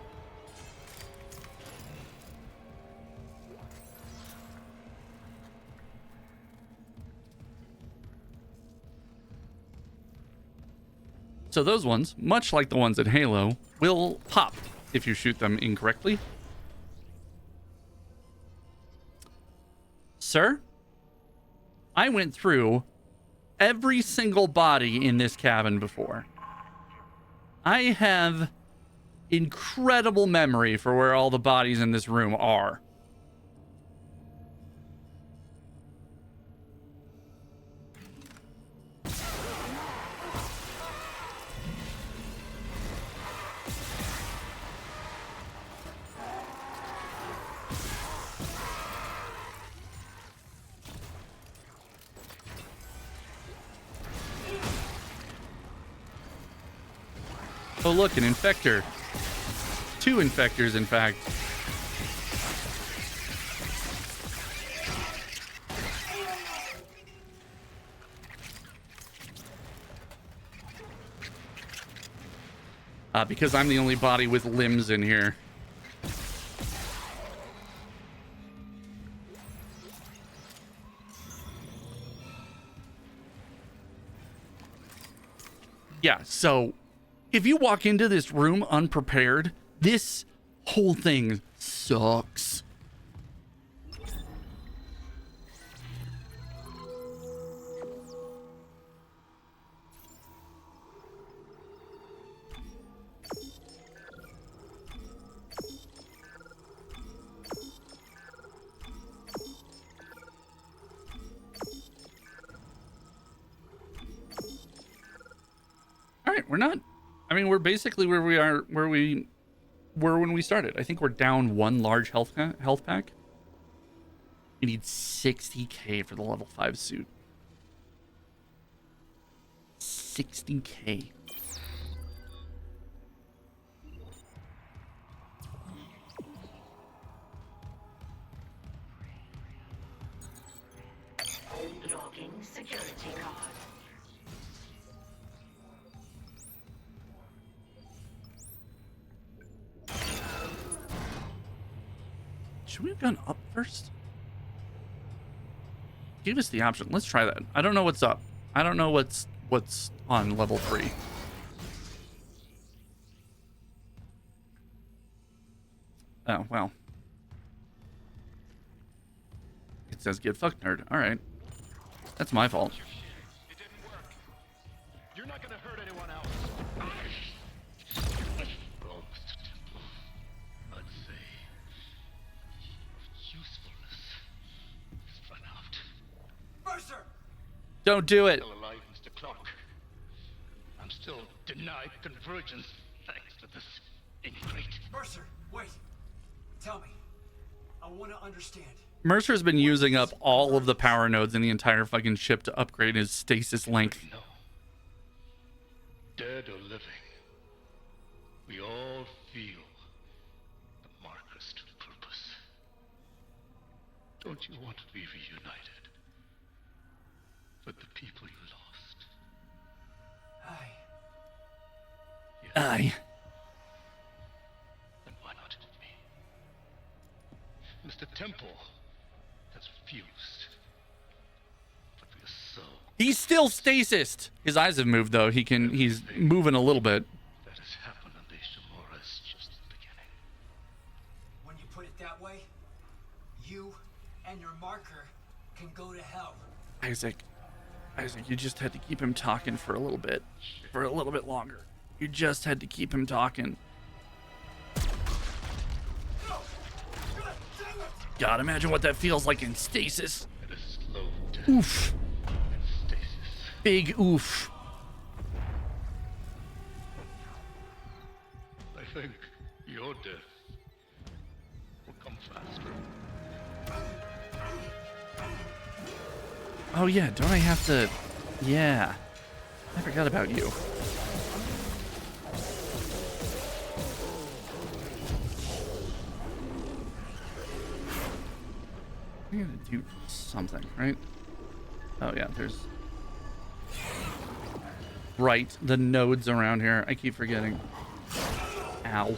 So those ones, much like the ones at Halo, will pop if you shoot them incorrectly. Sir, I went through every single body in this cabin before. I have incredible memory for where all the bodies in this room are. Oh, look, an infector. 2 infectors, in fact. Because I'm the only body with limbs in here. Yeah, so if you walk into this room unprepared, this Whole thing sucks. All right, we're not. I mean, we're basically where we are, where we were when we started. I think we're down one large health pack. You need 60k for the level 5 suit. 60k. Logging security card. Should we have gone up first? Give us the option. Let's try that. I don't know what's up. I don't know what's on level 3. Oh, well. It says get fucked, nerd. All right. That's my fault. It didn't work. You're not gonna hurt anyone else. I'd say usefulness is run out. Mercer! Don't do it. Still alive, Mr. Clark. I'm still denied convergence thanks to this ingrate. Mercer, wait. Tell me. I want to understand. Mercer's been using up all of the power nodes in the entire fucking ship to upgrade his stasis length. No. Dead or living, we all feel the marker's true purpose. Don't you want to be reunited with the people you lost? Aye. Then why not me? Mr. Temple has refused. But we are so He's still stasis. His eyes have moved though. He's moving a little bit. that has happened on the Ishimura is just the beginning. When you put it that way, you and your marker can go to hell. Isaac, you just had to keep him talking for a little bit longer. You just had to keep him talking. God, imagine what that feels like in stasis. It is slow death Oof. and stasis. Big oof. I think your death will come faster. Oh yeah, don't I have to... Yeah. I forgot about you. I gotta do something, right? Oh yeah, there's... Right, the nodes around here. I keep forgetting. Ow.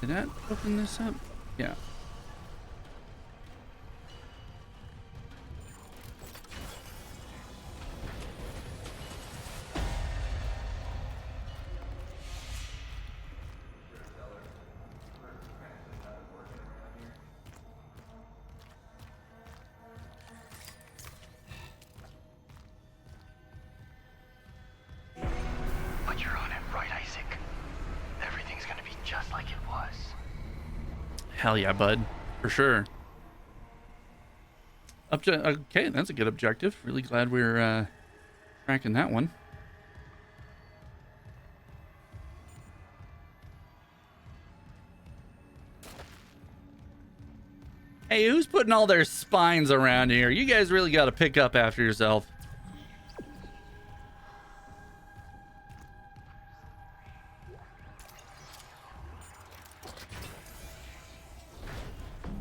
Did that open this up? Yeah. But you're on it, right, Isaac? Everything's gonna be just like it was. Hell yeah, bud. For sure. Okay, that's a good objective. Really glad we're tracking that one. Hey, who's putting all their spines around here? You guys really got to pick up after yourself.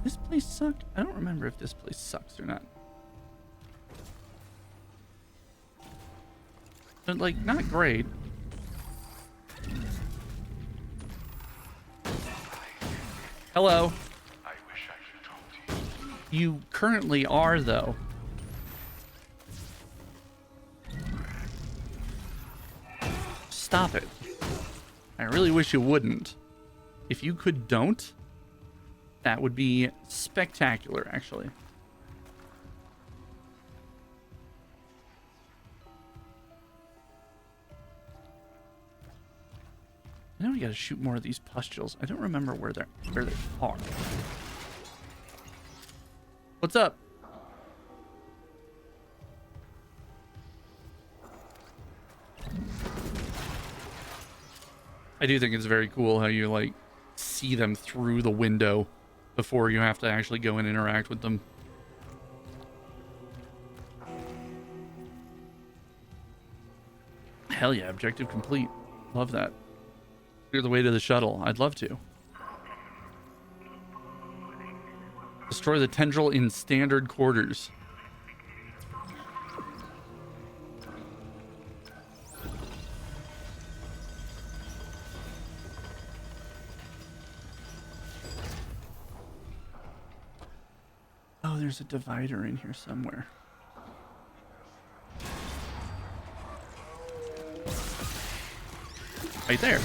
This place sucked? I don't remember if this place sucks or not. But, like, not great. Hello. I wish I could talk to you. You currently are, though. Stop it. I really wish you wouldn't. If you could don't, that would be spectacular, actually. I know we gotta shoot more of these pustules. I don't remember where they are. What's up? I do think it's very cool how you like see them through the window before you have to actually go and interact with them. Hell yeah, objective complete. Love that. Clear the way to the shuttle. I'd love to. Destroy the tendril in standard quarters. Oh, there's a divider in here somewhere. Right there.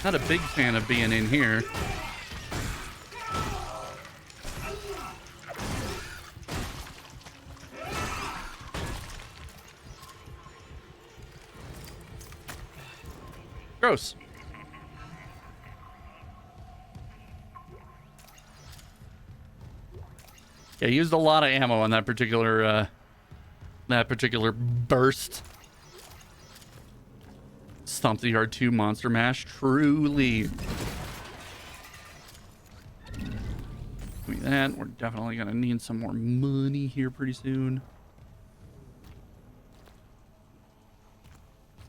Not a big fan of being in here. Gross. Yeah, I used a lot of ammo on that particular burst. Stomp the Yard 2 Monster Mash, truly. Give me that. We're definitely gonna need some more money here pretty soon.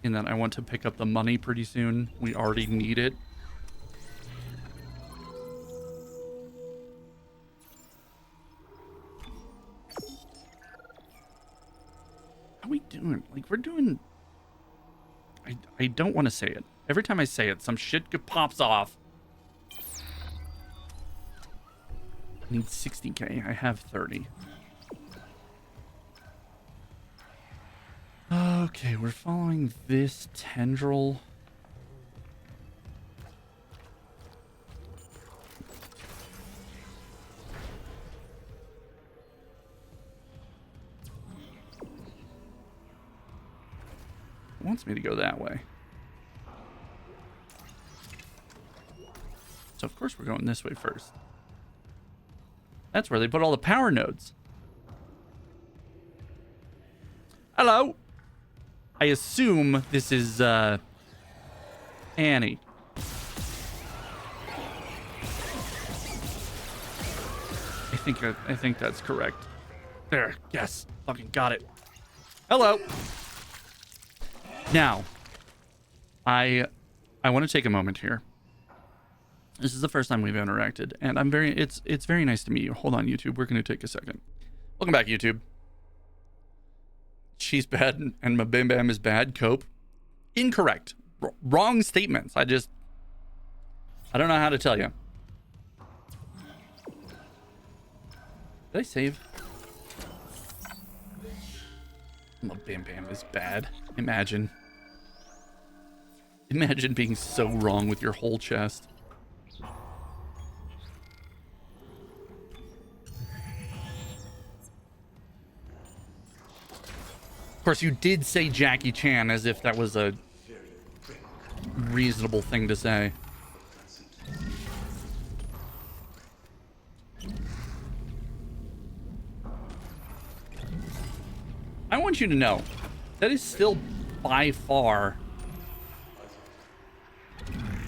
In that I want to pick up the money pretty soon. We already need it. How are we doing? Like, we're doing... I don't want to say it. Every time I say it, some shit pops off. I need 60k. I have 30. Okay, we're following this tendril. It wants me to go that way. So of course we're going this way first. That's where they put all the power nodes. Hello. I assume this is Annie. I think that's correct. There, yes, fucking got it. Hello. Now, I want to take a moment here. This is the first time we've interacted, and it's very nice to meet you. Hold on, YouTube. We're going to take a second. Welcome back, YouTube. She's bad and my Bam Bam is bad. Cope. Incorrect. Wrong statements. I don't know how to tell you. Did I save? My Bam Bam is bad. Imagine being so wrong with your whole chest. Of course, you did say Jackie Chan as if that was a reasonable thing to say. I want you to know that is still by far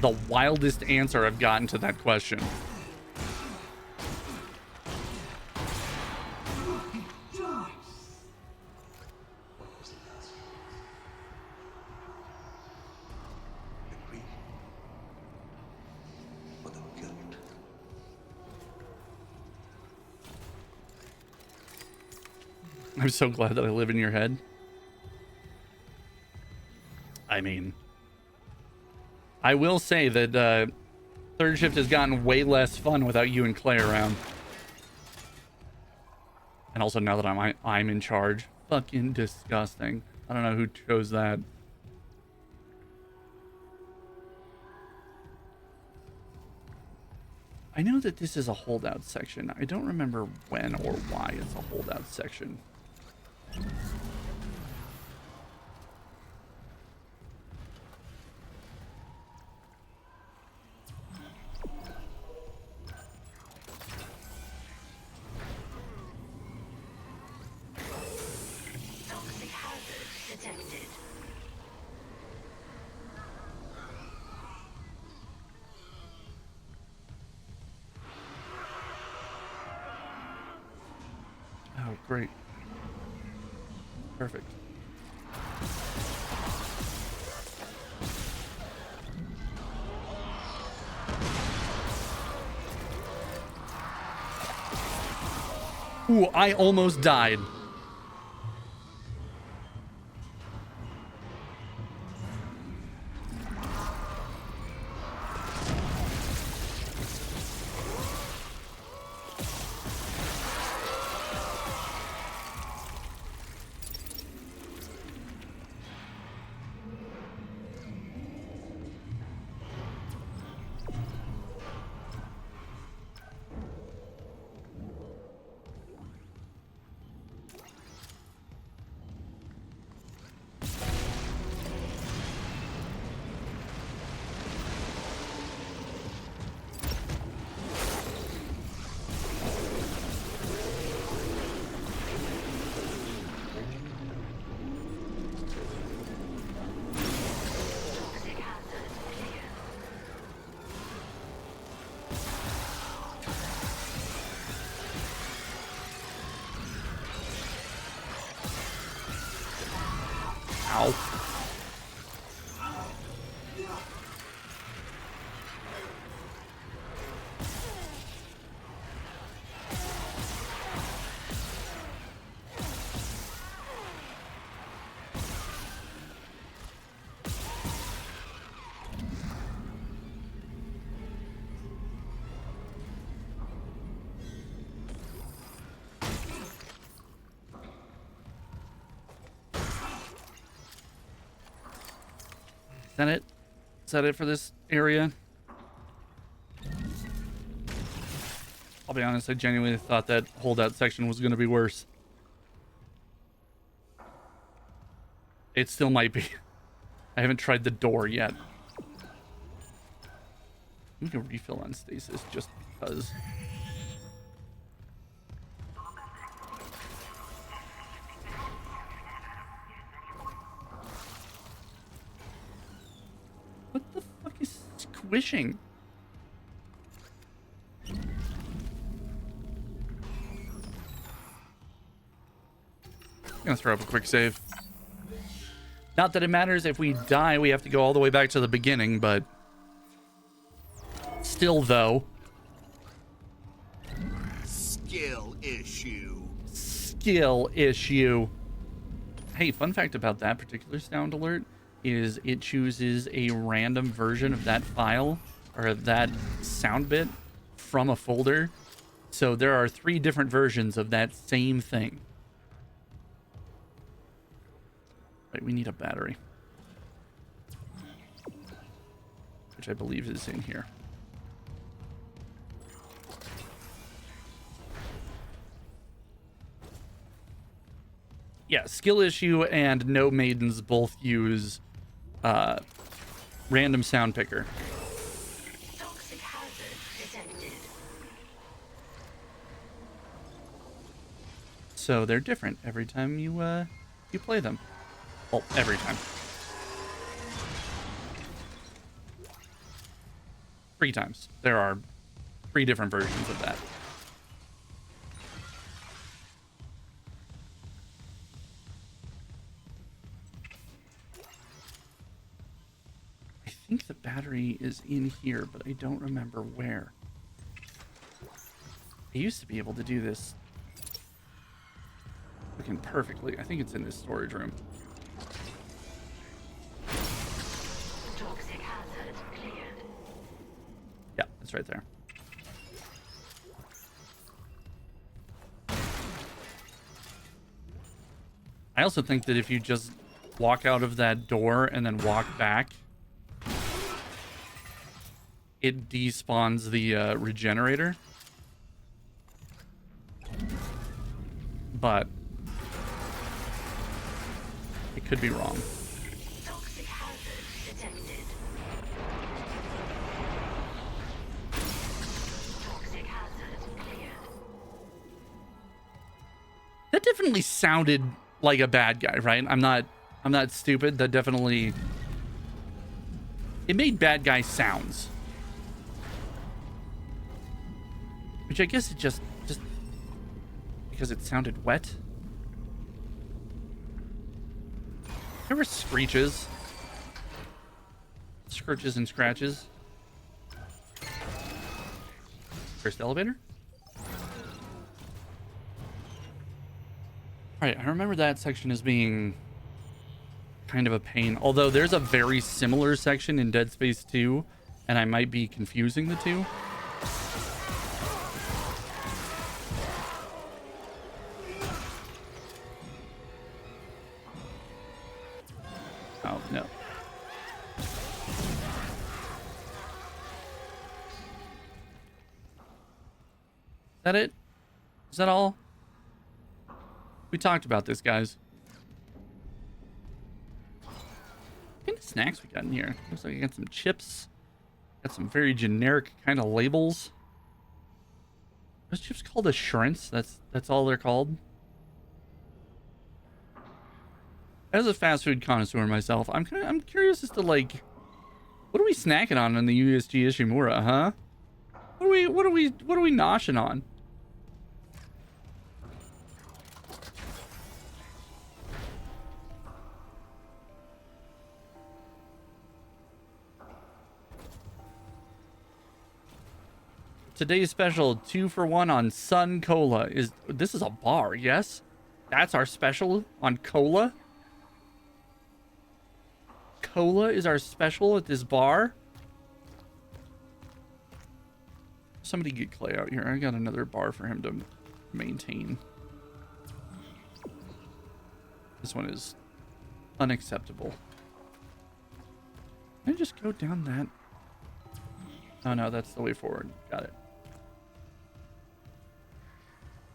the wildest answer I've gotten to that question. I'm so glad that I live in your head. I mean, I will say that third shift has gotten way less fun without you and Clay around. And also now that I'm in charge. Fucking disgusting. I don't know who chose that. I know that this is a holdout section. I don't remember when or why it's a holdout section. Toxic hazard detected. Oh, great. Perfect. Ooh, I almost died. Ow. Is that it? Is that it for this area? I'll be honest, I genuinely thought that holdout section was going to be worse. It still might be. I haven't tried the door yet. We can refill on stasis just because. What the fuck is squishing? I'm gonna throw up a quick save. Not that it matters if we die, we have to go all the way back to the beginning, but still though. Skill issue. Skill issue. Hey, fun fact about that particular sound alert is it chooses a random version of that file or that sound bit from a folder. So there are 3 different versions of that same thing. Wait, we need a battery. Which I believe is in here. Yeah, skill issue and no maidens both use random sound picker. Toxic hazard detected. So they're different every time you play them. Well, every time. 3 times. There are 3 different versions of that. I think the battery is in here, but I don't remember where. I used to be able to do this Looking perfectly. I think it's in this storage room. Toxic hazard cleared. Yeah, it's right there. I also think that if you just walk out of that door and then walk back, it despawns the regenerator. But it could be wrong. Toxic hazard detected. Toxic hazard cleared. That definitely sounded like a bad guy, right? I'm not stupid. That definitely, it made bad guy sounds. Which I guess it just because it sounded wet. There were screeches. Scritches and scratches. First elevator? Alright, I remember that section as being kind of a pain. Although there's a very similar section in Dead Space 2, and I might be confusing the two. Oh, no. Is that it? Is that all? We talked about this, guys. What kind of snacks we got in here? Looks like I got some chips. Got some very generic kind of labels. Those chips called assurance. That's all they're called. As a fast food connoisseur myself, I'm curious as to, like, what are we snacking on in the USG Ishimura, huh? What are we noshing on? Today's special 2-for-1 on Sun Cola. This is a bar, yes? That's our special on cola? Cola is our special at this bar? Somebody get Clay out here. I got another bar for him to maintain. This one is unacceptable. Can I just go down that? Oh no, that's the way forward. Got it.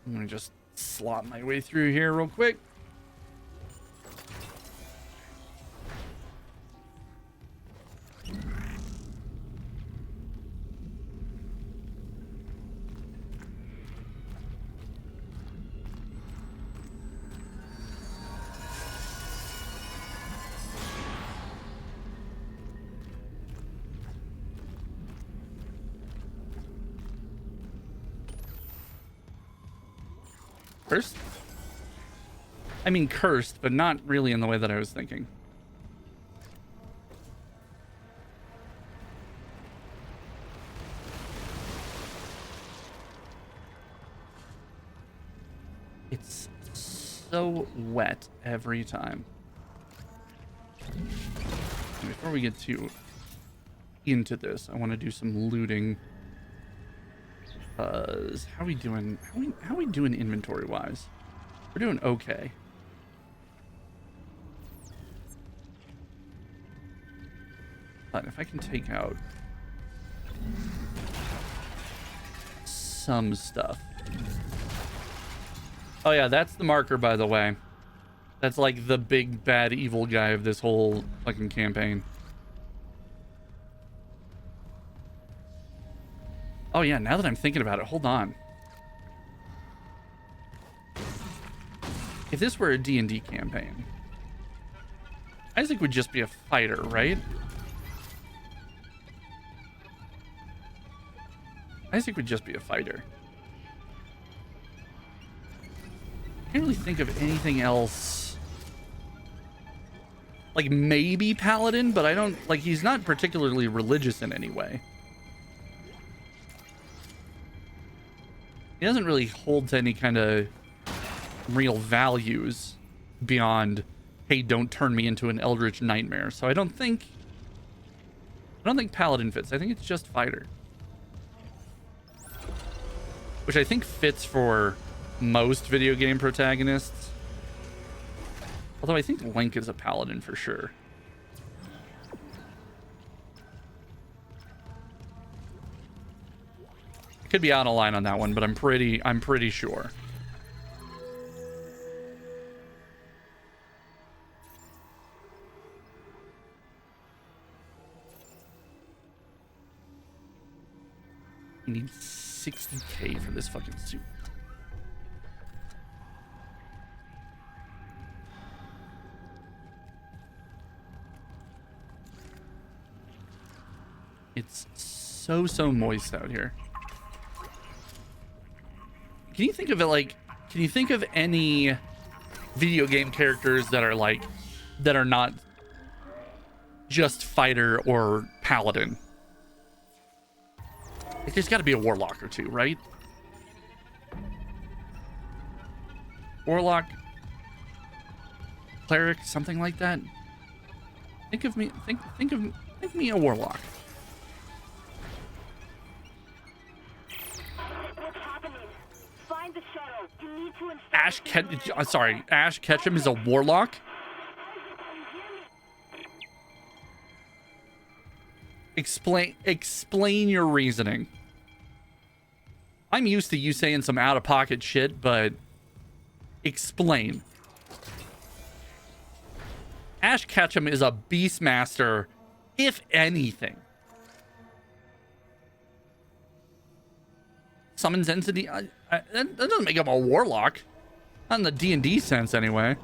I'm gonna just slot my way through here real quick. Cursed? I mean cursed, but not really in the way that I was thinking. It's so wet every time. And before we get into this, I want to do some looting. How we doing? How we doing inventory wise? We're doing okay. But if I can take out some stuff. Oh yeah, that's the marker, by the way. That's like the big bad evil guy of this whole fucking campaign. Oh yeah, now that I'm thinking about it, hold on. If this were a D&D campaign, Isaac would just be a fighter, right? Isaac would just be a fighter. I can't really think of anything else. Like maybe Paladin, but I don't, like, he's not particularly religious in any way. He doesn't really hold to any kind of real values beyond, hey, don't turn me into an eldritch nightmare. So I don't think paladin fits. I think it's just fighter, which I think fits for most video game protagonists. Although I think Link is a paladin for sure. I could be out of line on that one, but I'm pretty sure. You need 60K for this fucking suit. It's so moist out here. Can you think of it like, can you think of any video game characters that are like, that are not just fighter or paladin? Like, there's got to be a warlock or two, right? Warlock, cleric, something like that. Think of me a warlock. What's happening? Find the shuttle. You need to Ash Ketchum is a warlock? Explain your reasoning. I'm used to you saying some out-of-pocket shit, but explain. Ash Ketchum is a beastmaster, if anything. Summons entity. That doesn't make him a warlock. Not in the D&D sense, anyway.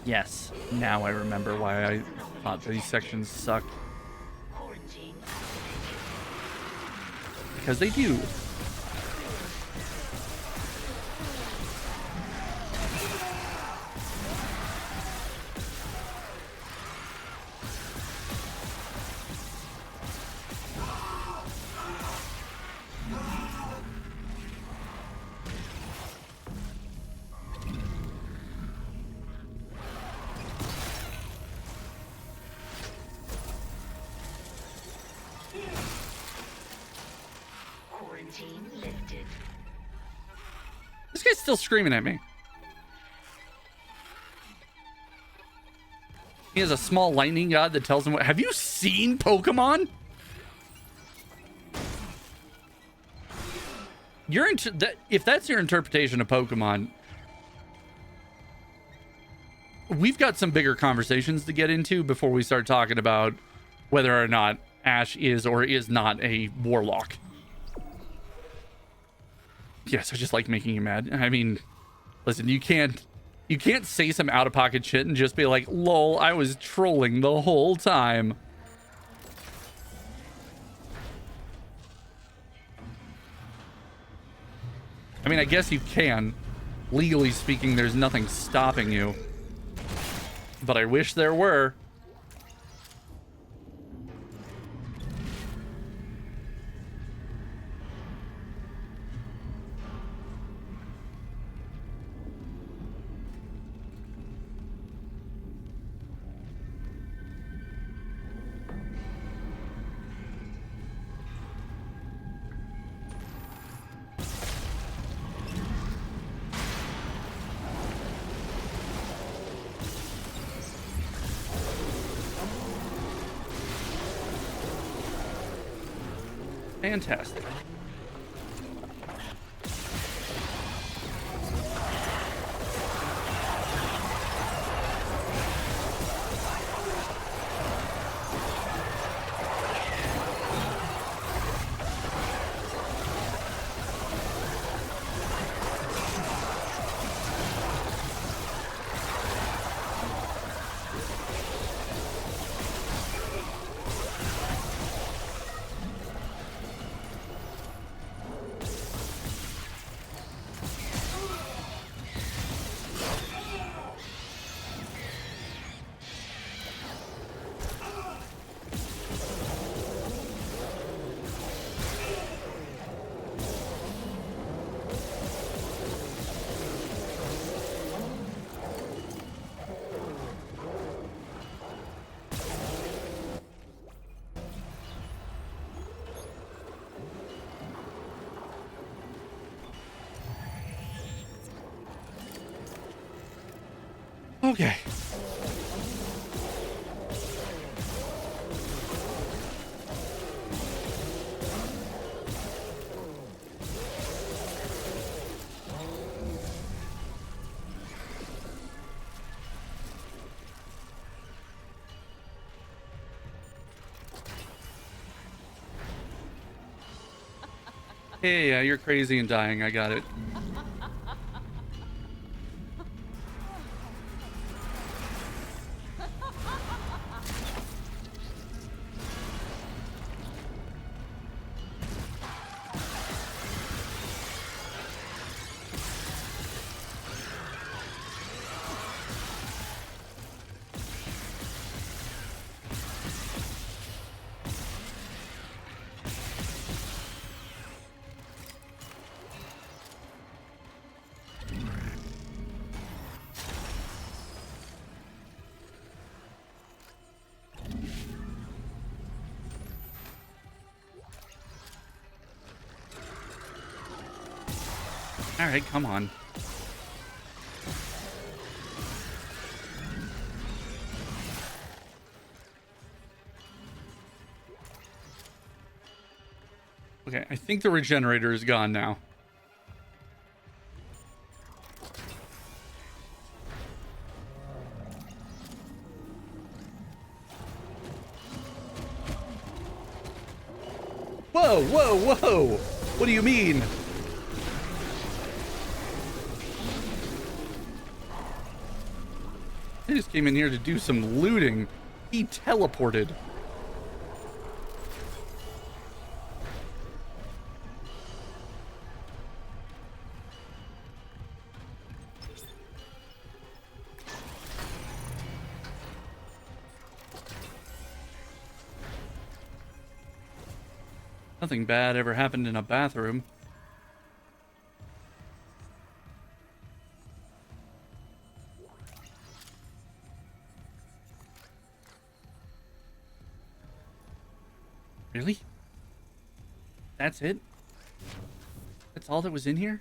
Yes, now I remember why I thought these sections sucked. Because they do. This guy's still screaming at me. He has a small lightning god that tells him what. Have you seen Pokemon? If that's your interpretation of Pokemon, we've got some bigger conversations to get into before we start talking about whether or not Ash is or is not a warlock. Yes, I just like making you mad. I mean, listen, you can't say some out-of-pocket shit and just be like, lol, I was trolling the whole time. I mean, I guess you can. Legally speaking, there's nothing stopping you. But I wish there were. Fantastic. Okay. Hey, yeah, you're crazy and dying. I got it. All right, come on. Okay, I think the regenerator is gone now. Whoa, whoa, whoa! What do you mean? I just came in here to do some looting. He teleported. Nothing bad ever happened in a bathroom. Really? That's it? That's all that was in here?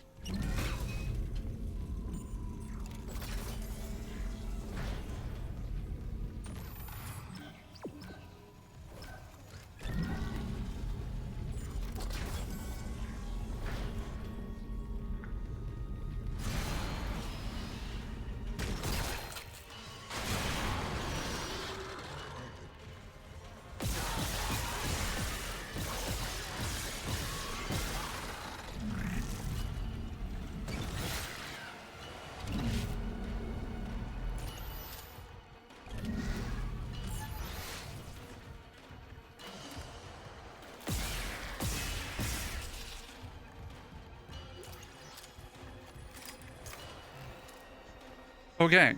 Okay.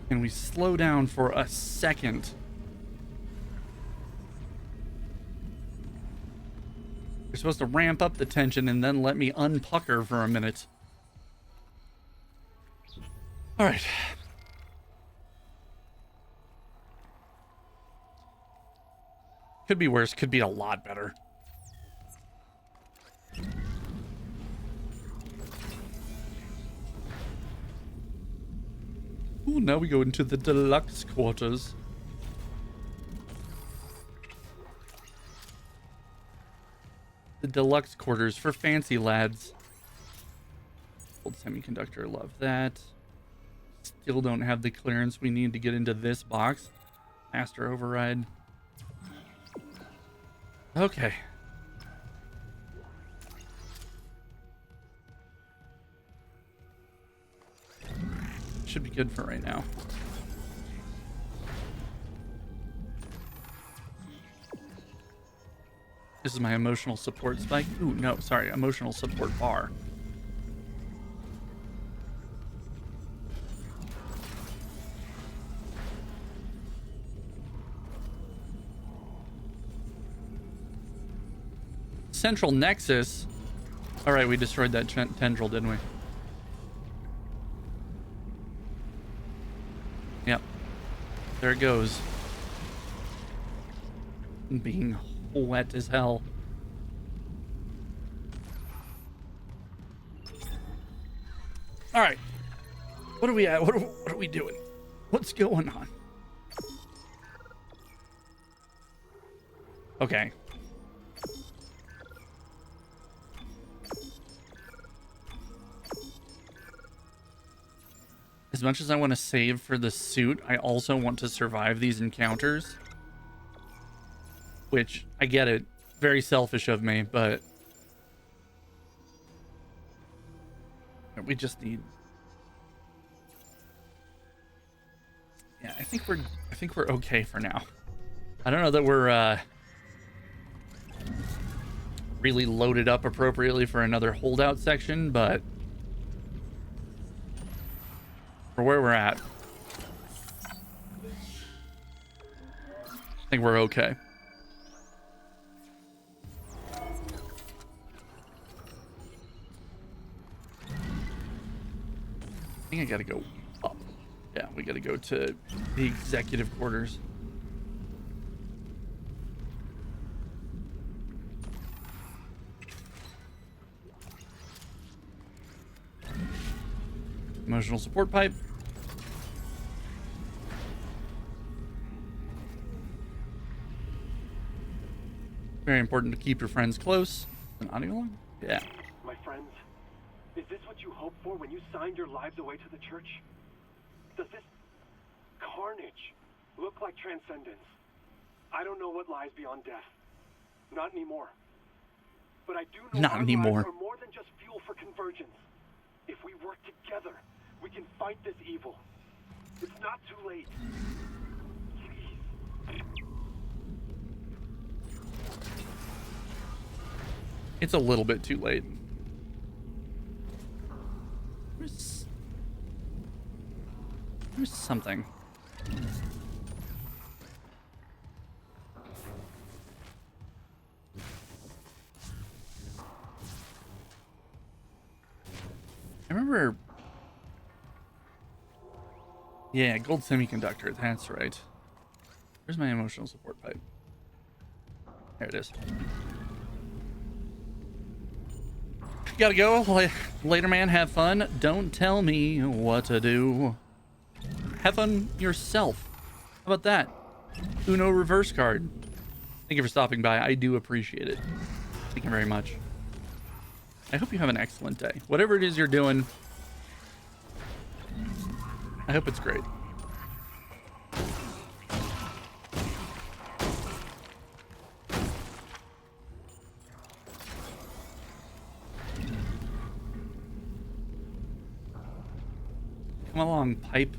Can we slow down for a second? You're supposed to ramp up the tension and then let me unpucker for a minute. All right. Could be worse. Could be a lot better. Ooh, now we go into the deluxe quarters. The deluxe quarters for fancy lads. Old semiconductor, love that. Still don't have the clearance we need to get into this box. Master override. Okay. Should be good for right now. This is my emotional support spike. Ooh, no, sorry, emotional support bar. Central Nexus. All right, we destroyed that tendril, didn't we? Yep. There it goes. Being wet as hell. What are we at? What are we doing? What's going on? Okay. As much as I want to save for the suit, I also want to survive these encounters. Which, I get it. Very selfish of me, but... we just need... Yeah, I think we're okay for now. I don't know that we're, really loaded up appropriately for another holdout section, but... for where we're at, I think we're okay. I think I gotta go up. Yeah, we gotta go to the executive quarters. Emotional support pipe. Very important to keep your friends close. An audio log? Yeah. My friends, is this what you hoped for when you signed your lives away to the church? Does this carnage look like transcendence? I don't know what lies beyond death. Not anymore. But I do know Not our anymore. lives are more than just fuel for convergence. If we work together, we can fight this evil. It's not too late. Please. It's a little bit too late. There's something. I remember... yeah, gold semiconductor, that's right. Where's my emotional support pipe? There it is. Gotta go. Later, man. Have fun. Don't tell me what to do. Have fun yourself. How about that? Uno reverse card. Thank you for stopping by. I do appreciate it. Thank you very much. I hope you have an excellent day. Whatever it is you're doing, I hope it's great. Come along, pipe.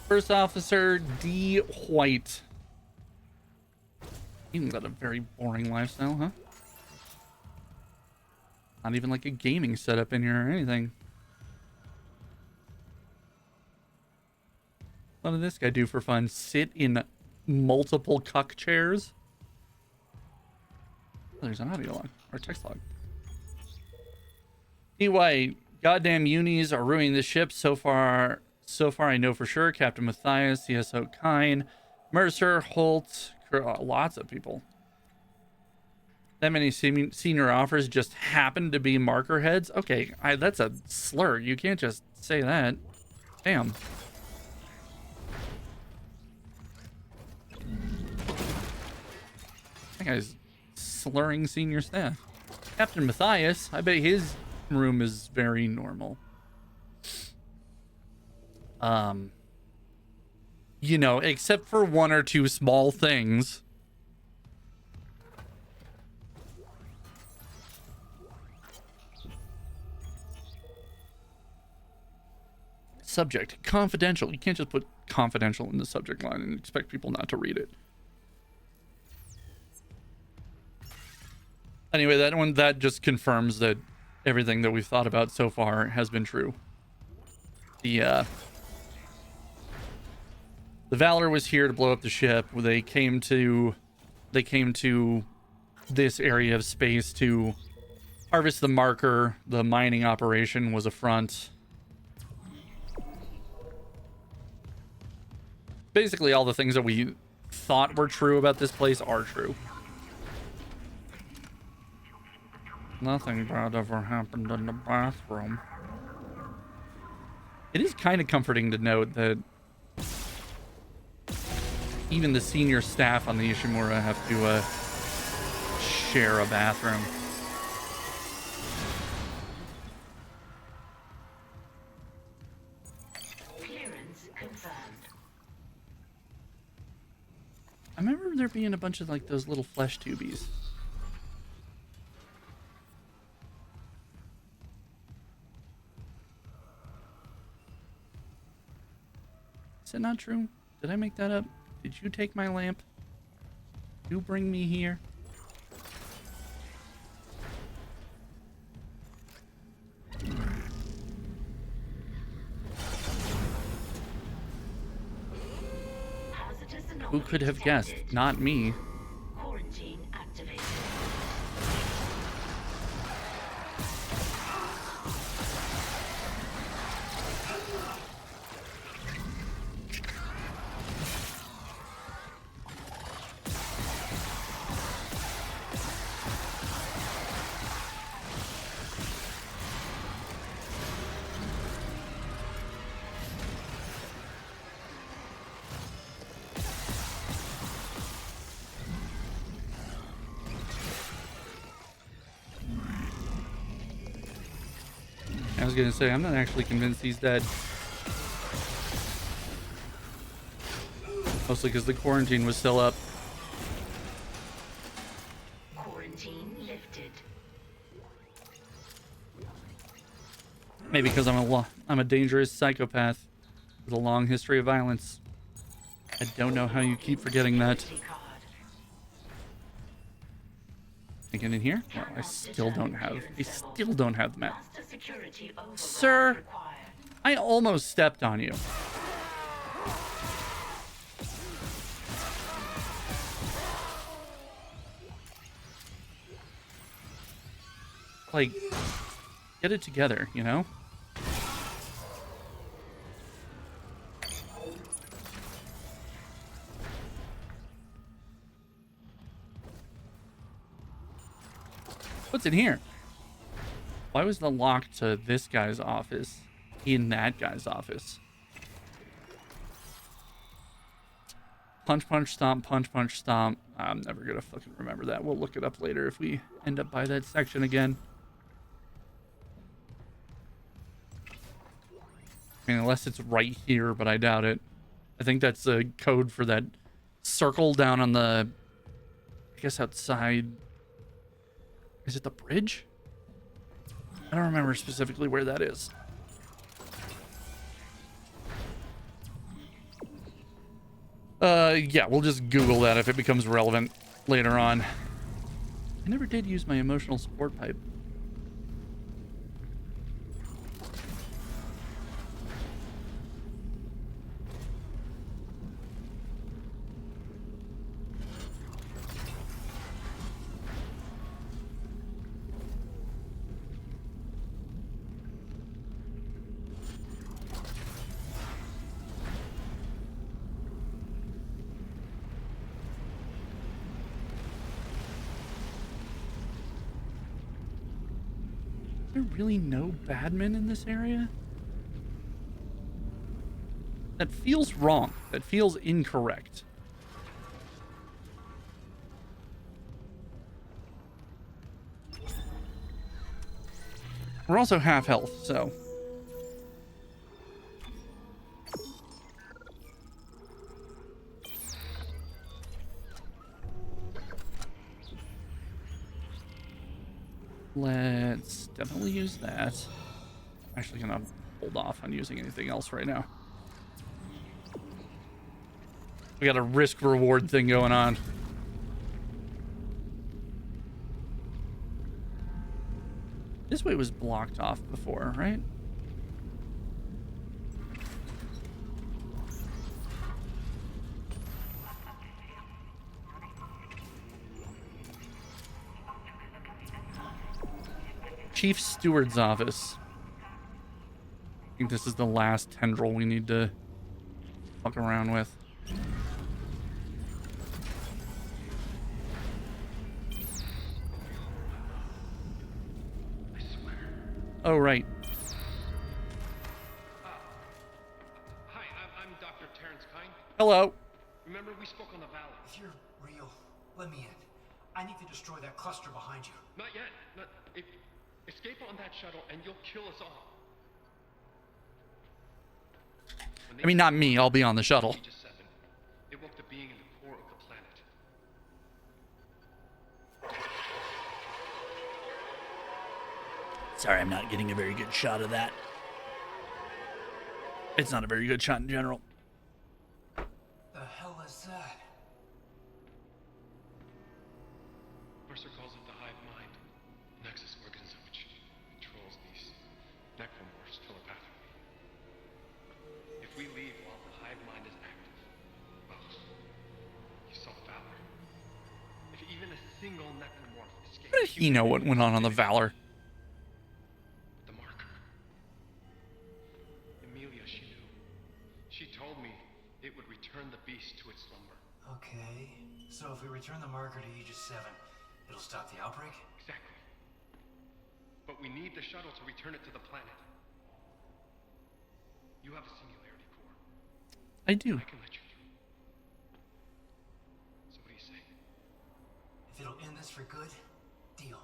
First Officer D. White. Even got a very boring lifestyle, huh? Not even like a gaming setup in here or anything. What did this guy do for fun? Sit in multiple cuck chairs? Oh, there's an audio log or text log. D. Goddamn unis are ruining the ship so far. So far, I know for sure. Captain Matthias, CSO Kine, Mercer, Holt, lots of people. That many senior offers just happen to be marker heads? Okay, that's a slur. You can't just say that. Damn. That guy's slurring senior staff. Captain Matthias, I bet his room is very normal. You know, except for one or two small things. Subject, confidential. You can't just put confidential in the subject line and expect people not to read it. Anyway, that just confirms that everything that we've thought about so far has been true. The Valor was here to blow up the ship. They came to this area of space to harvest the marker. The mining operation was a front. Basically, all the things that we thought were true about this place are true. Nothing bad ever happened in the bathroom. It is kind of comforting to note that even the senior staff on the Ishimura have to share a bathroom. Clearance confirmed. I remember there being a bunch of like those little flesh tubies. Is it not true? Did I make that up? Did you take my lamp? You bring me here? Who could have guessed? Not me. Quarantine activated. I was gonna say, I'm not actually convinced he's dead. Mostly because the quarantine was still up. Quarantine lifted. Maybe because I'm a dangerous psychopath with a long history of violence. I don't know how you keep forgetting that. Can I get in here? No, I still don't have the map. Sir, I almost stepped on you. Like, get it together, you know? What's in here? Why was the lock to this guy's office in that guy's office? Punch, punch, stomp, punch, punch, stomp. I'm never gonna fucking remember that. We'll look it up later if we end up by that section again. I mean, unless it's right here, but I doubt it. I think that's the code for that circle down on the, I guess outside. Is it the bridge? I don't remember specifically where that is. Yeah, we'll just Google that if it becomes relevant later on. I never did use my emotional support pipe. Is there really no badmen in this area? That feels wrong. That feels incorrect. We're also half health, so. Let's definitely use that. I'm actually gonna hold off on using anything else right now. We got a risk reward thing going on. This way was blocked off before, right? Chief Steward's office. I think this is the last tendril we need to fuck around with. I swear. Oh, right. Hi, I'm Dr. Terrence Kine. Hello. Remember we spoke on the Valor? If you're real, let me in. I need to destroy that cluster behind you. Not yet. Escape on that shuttle and you'll kill us all. I mean, not me. I'll be on the shuttle. Aegis 7, it woke to being in the core of the planet. Sorry, I'm not getting a very good shot of that. It's not a very good shot in general. The hell is that? Mercer calls it the hive mind, nexus organism which controls these necromorphs telepathically. If we leave while the hive mind is active, well, you saw Valor. If even a single necromorph escapes, How did he know what went on the Valor? the marker. Emilia, she knew. She told me it would return the beast to its slumber. Okay, so if we return the marker to Aegis 7, it'll stop the outbreak? Exactly. But we need the shuttle to return it to the planet. You have a singularity core. I do. I can let you through. So what do you say? If it'll end this for good, deal.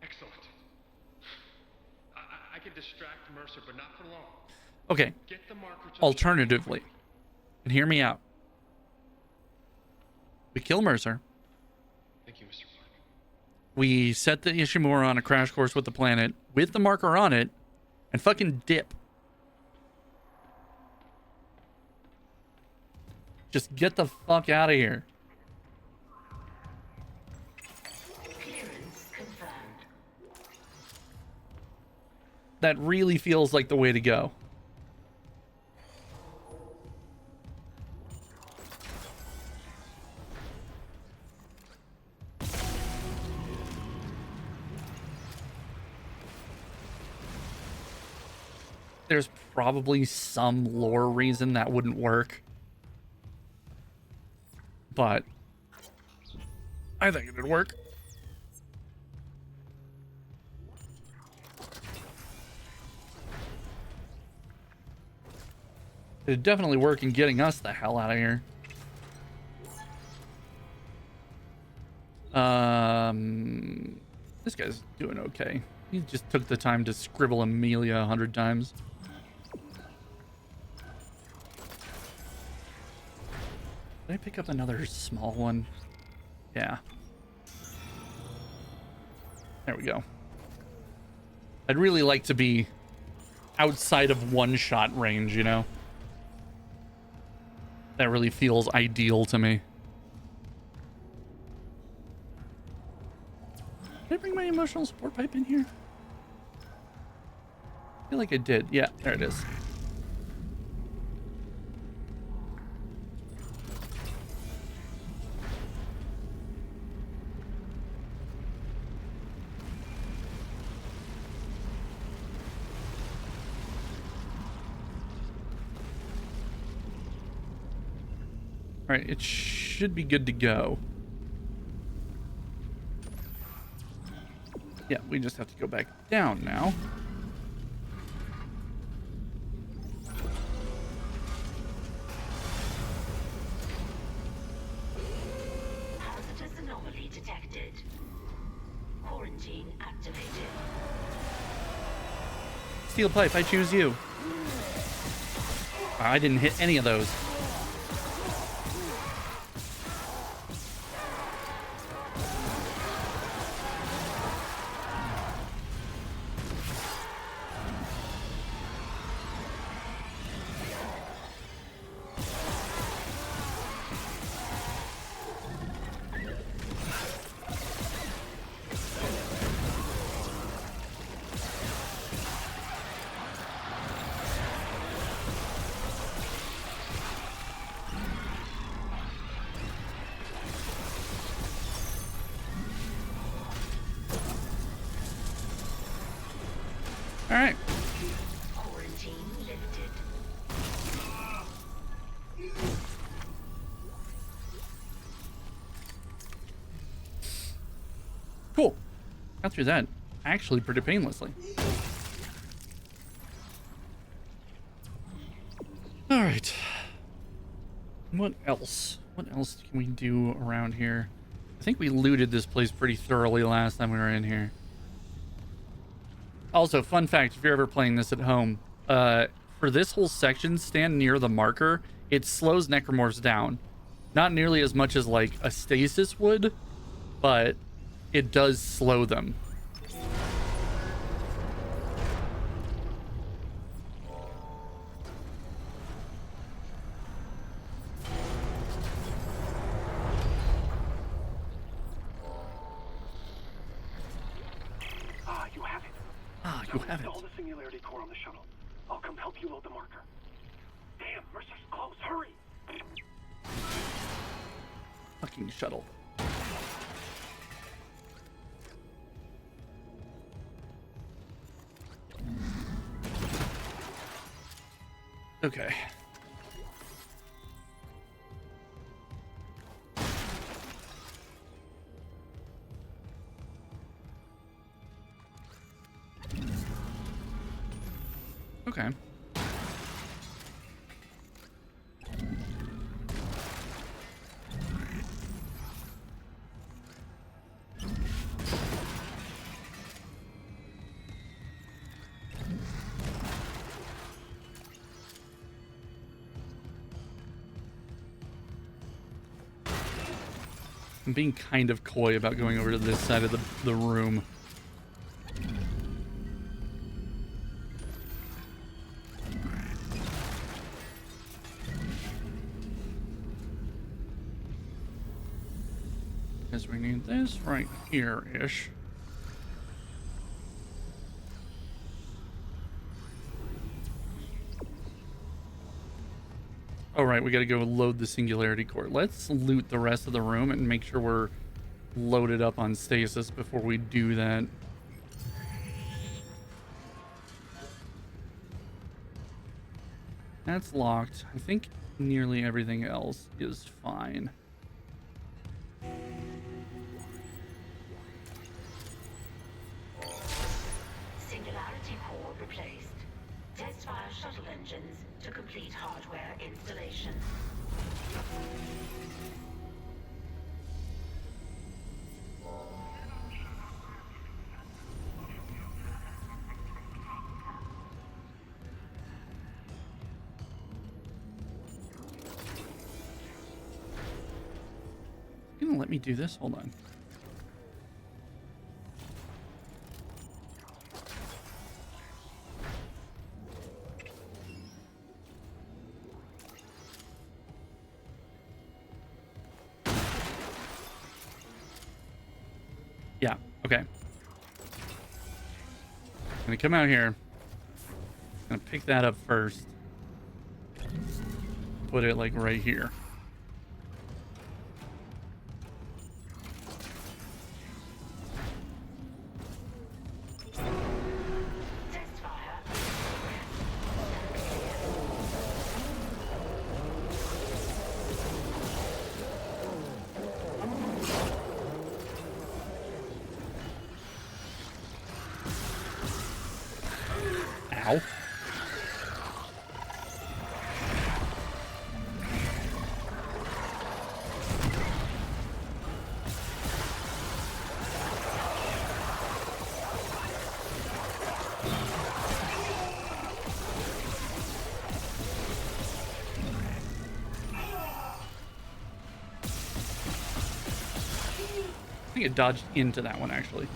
Excellent. I can distract Mercer, but not for long. Okay. Get the marker to Alternatively, and hear me out. We kill Mercer. Thank you, Mr. Park. We set the Ishimura on a crash course with the planet with the marker on it and fucking dip. Just get the fuck out of here. Clearance confirmed. That really feels like the way to go. There's probably some lore reason that wouldn't work. But I think it'd work. It'd definitely work in getting us the hell out of here. This guy's doing okay. He just took the time to scribble Amelia 100 times. Did I pick up another small one? Yeah. There we go. I'd really like to be outside of one-shot range, you know? That really feels ideal to me. Did I bring my emotional support pipe in here? I feel like I did. Yeah, there it is. All right, it should be good to go. Yeah, we just have to go back down now. Hazardous anomaly detected. Quarantine activated. Steel pipe, I choose you. I didn't hit any of those. All right. Quarantine lifted. Cool. Got through that actually pretty painlessly. All right. What else? What else can we do around here? I think we looted this place pretty thoroughly last time we were in here. Also, fun fact, if you're ever playing this at home, for this whole section, stand near the marker. It slows necromorphs down. Not nearly as much as like a stasis would, but it does slow them. Ah, you have it. Ah, you have it. Install the singularity core on the shuttle. I'll come help you load the marker. Damn, Mercer's close. Hurry! Fucking shuttle. Okay. Okay. I'm being kind of coy about going over to this side of the room. Because we need this right here-ish. All right, we got to go load the singularity core. Let's loot the rest of the room and make sure we're loaded up on stasis before we do that. That's locked. I think nearly everything else is fine. Singularity core replaced. Test fire shuttle engines to complete hardware installation. You gonna let me do this? Hold on. Yeah, okay. Gonna come out here. Gonna pick that up first. Put it like right here. Test fire. Ow. I think it dodged into that one, actually.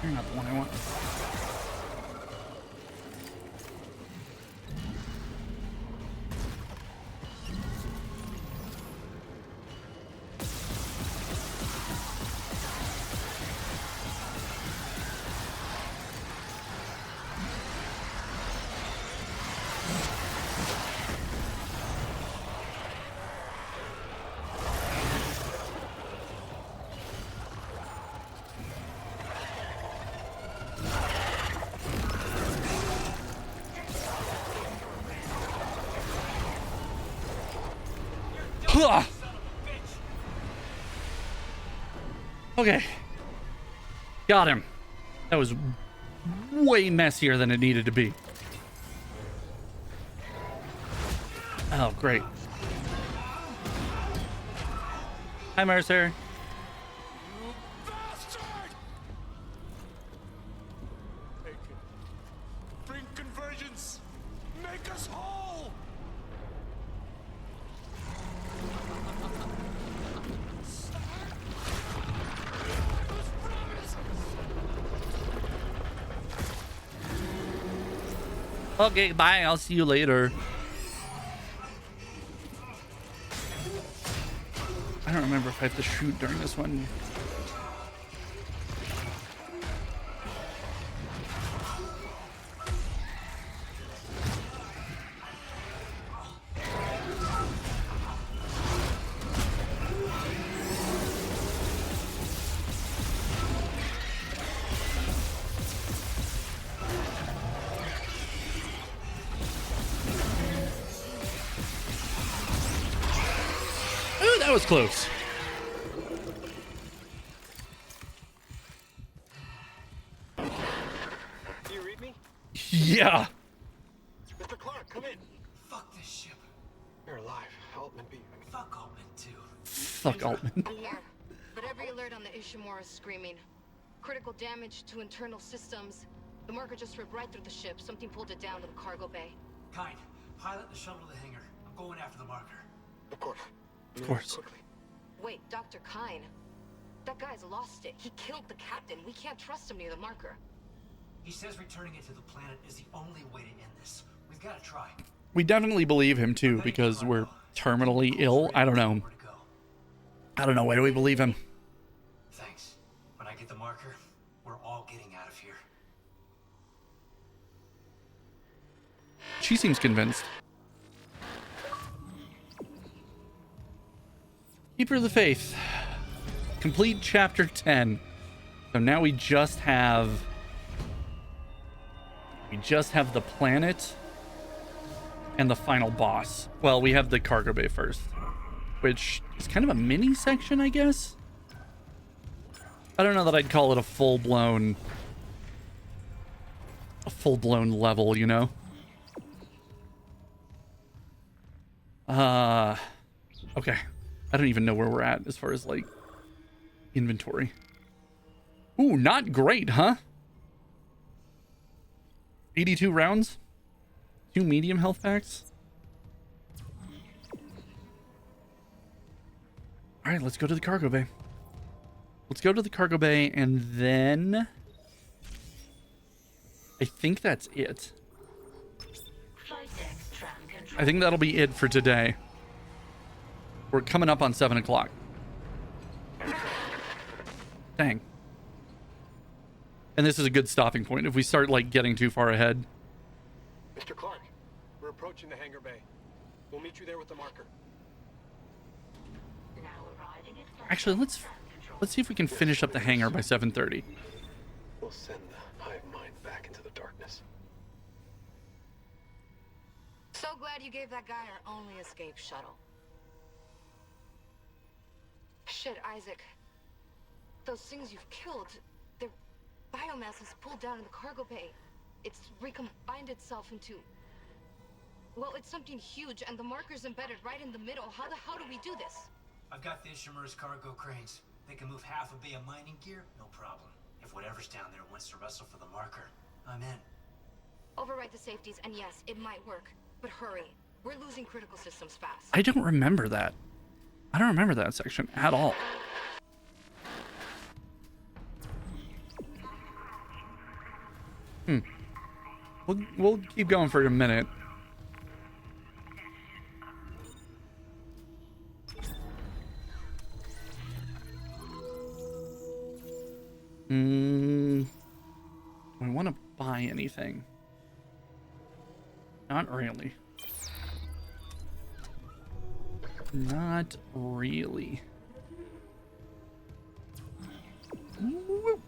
You're not the one I want. Okay. Got him. That was way messier than it needed to be. Oh, great. Hi, Mercer. Bring convergence. Make us whole. Okay, bye. I'll see you later. I don't remember if I have to shoot during this one. Ooh, that was close. Do you read me? Yeah. Mr. Clark, come in. Fuck this ship. You're alive. Altman beat me. Fuck Altman, too. Fuck Altman. I'm here, but every alert on the Ishimura is screaming. Critical damage to internal systems. The marker just ripped right through the ship. Something pulled it down to the cargo bay. Kind, pilot the shuttle to the hangar. I'm going after the marker. Of course. Of course. Quickly. Wait, Dr. Kine. That guy's lost it. He killed the captain. We can't trust him near the marker. He says returning it to the planet is the only way to end this. We've got to try. We definitely believe him too because we're terminally ill. I don't know. Where to go. I don't know. Why do we believe him? Thanks. When I get the marker, we're all getting out of here. She seems convinced. Keeper of the Faith. Complete chapter 10. So now we just have the planet and the final boss. Well, we have the cargo bay first, which is kind of a mini section, I guess. I don't know that I'd call it a full-blown level, you know. Okay. I don't even know where we're at as far as like inventory. Ooh, not great, huh? 82 rounds, 2 medium health packs. All right, let's go to the cargo bay. Let's go to the cargo bay and then I think that's it. I think that'll be it for today. We're coming up on 7 o'clock. Dang. And this is a good stopping point if we start like getting too far ahead. Mr. Clark, we're approaching the hangar bay. We'll meet you there with the marker. Actually, let's see if we can finish up the hangar by 7:30. We'll send the hive mind back into the darkness. So glad you gave that guy our only escape shuttle. Shit, Isaac. Those things you've killed, their biomass is pulled down in the cargo bay. It's recombined itself into... Well, it's something huge, and the marker's embedded right in the middle. How the hell do we do this? I've got the Ishimura's cargo cranes. They can move half a bay of mining gear, no problem. If whatever's down there wants to wrestle for the marker, I'm in. Override the safeties, and yes, it might work. But hurry. We're losing critical systems fast. I don't remember that. I don't remember that section at all. We'll keep going for a minute. Do I want to buy anything? Not really. Not really. Woo.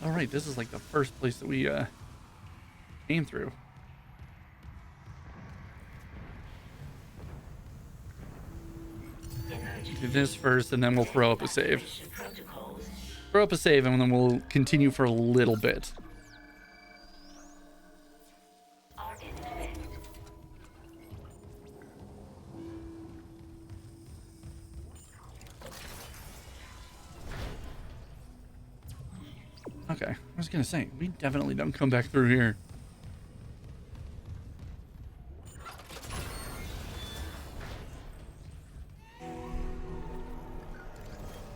All right, this is like the first place that we came through. Do this first, and then we'll throw up a save. Throw up a save, and then we'll continue for a little bit. Okay, I was gonna say, we definitely don't come back through here.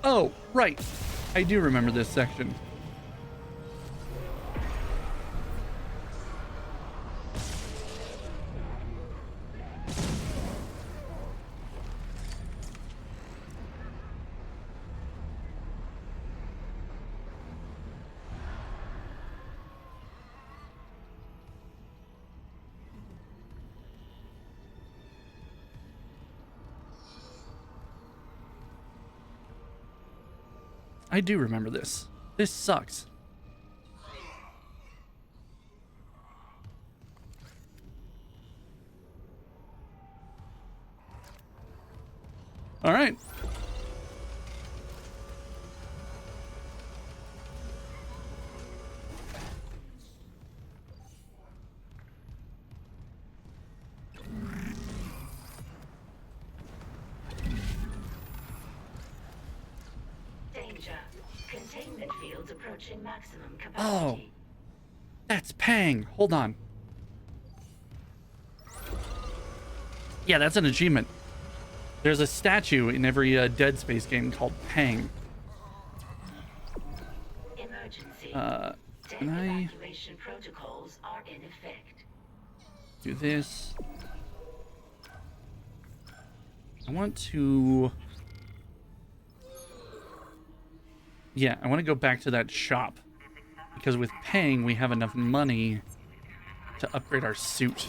Oh, right. I do remember this section. I do remember this. This sucks. All right. Containment fields approaching maximum capacity. Oh, that's Pang. Hold on. Yeah, that's an achievement. There's a statue in every Dead Space game called Pang. Emergency. Can I Evacuation protocols are in effect. do this? I want to... Yeah, I want to go back to that shop. Because with Pang, we have enough money to upgrade our suit.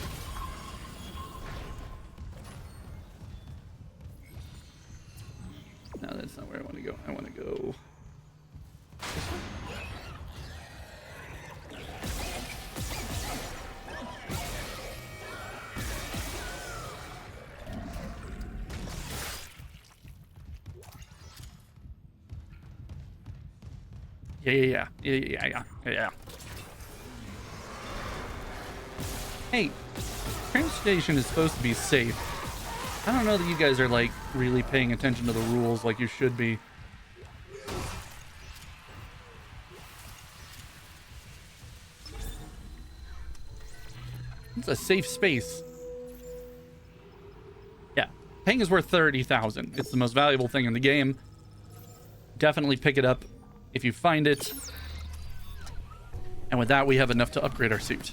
No, that's not where I want to go. I want to go... Yeah. Hey, train station is supposed to be safe. I don't know that you guys are, like, really paying attention to the rules like you should be. It's a safe space. Yeah, Pang is worth 30,000. It's the most valuable thing in the game. Definitely pick it up if you find it. And with that, we have enough to upgrade our suit.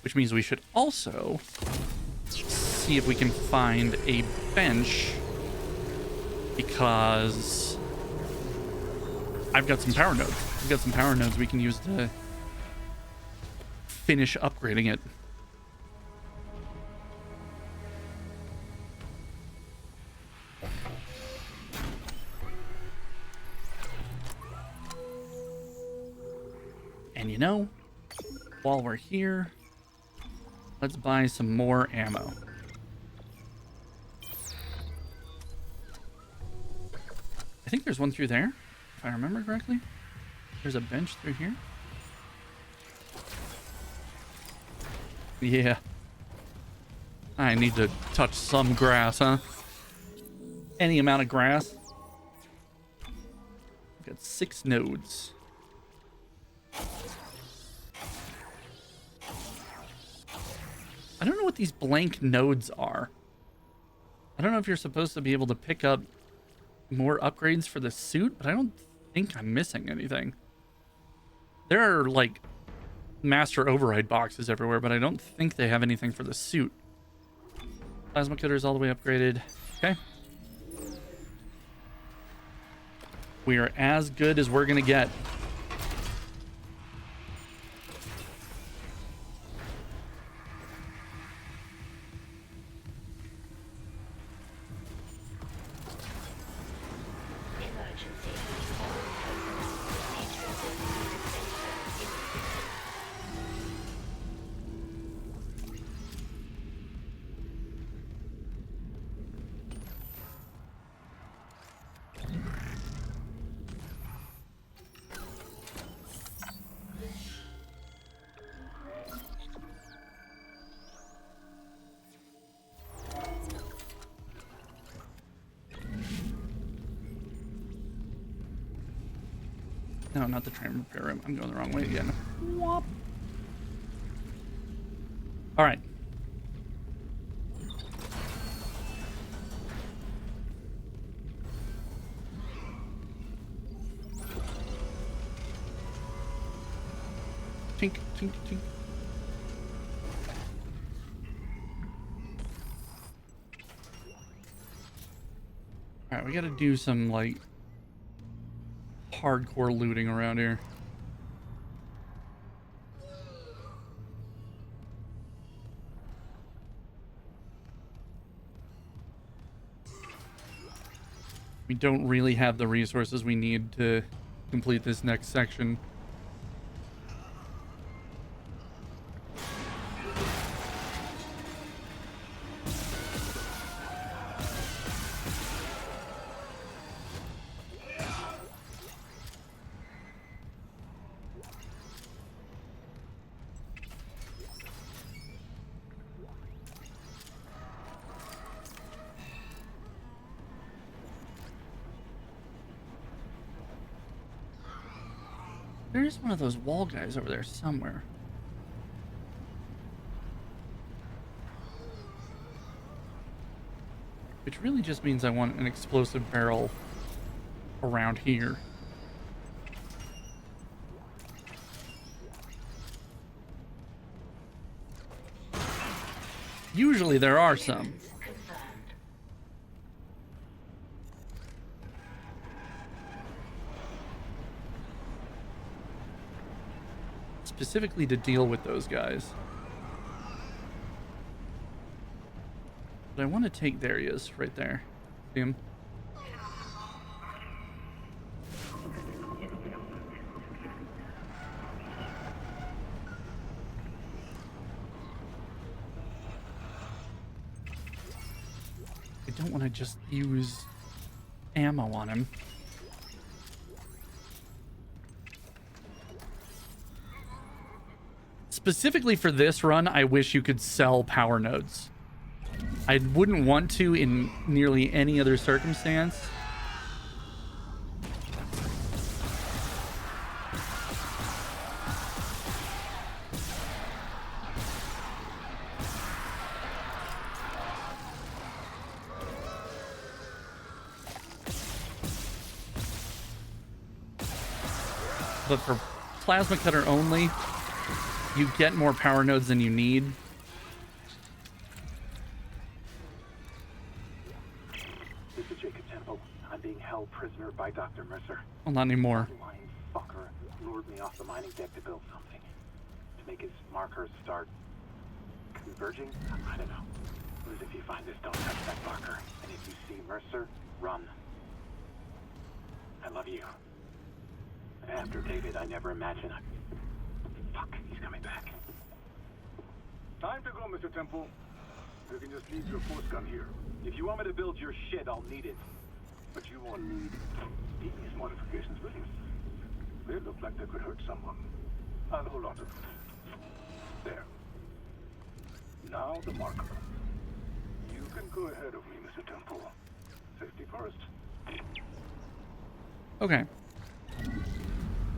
Which means we should also see if we can find a bench, because I've got some power nodes. We've got some power nodes we can use to finish upgrading it. And you know, while we're here, let's buy some more ammo. I think there's one through there, if I remember correctly. There's a bench through here. Yeah. I need to touch some grass, huh? Any amount of grass. I've got 6 nodes. I don't know what these blank nodes are. I don't know if you're supposed to be able to pick up more upgrades for the suit, but I don't think I'm missing anything. There are like master override boxes everywhere, but I don't think they have anything for the suit. Plasma cutter's all the way upgraded. Okay. We are as good as we're gonna get. No, not the train repair room. I'm going the wrong way again. Whop. All right. Tink, tink, tink. All right, we got to do some like hardcore looting around here. We don't really have the resources we need to complete this next section. There's one of those wall guys over there somewhere. Which really just means I want an explosive barrel around here. Usually there are some. Specifically to deal with those guys. But I want to take, there he is, right there. See him? I don't want to just use ammo on him. Specifically for this run, I wish you could sell power nodes. I wouldn't want to in nearly any other circumstance. But for plasma cutter only, you get more power nodes than you need. This is Jacob Temple. I'm being held prisoner by Dr. Mercer. Well, not anymore. That lying fucker lured me off the mining deck to build something. To make his markers start converging? I don't know. Please, if you find this, don't touch that marker. And if you see Mercer, run. I love you. After David, I never imagined Fuck, he's coming back. Time to go, Mr. Temple. You can just leave your force gun here. If you want me to build your shit, I'll need it. But you won't need these modifications, will you? They look like they could hurt someone. I'll hold on to them. There. Now the marker. You can go ahead of me, Mr. Temple. Safety first. Okay.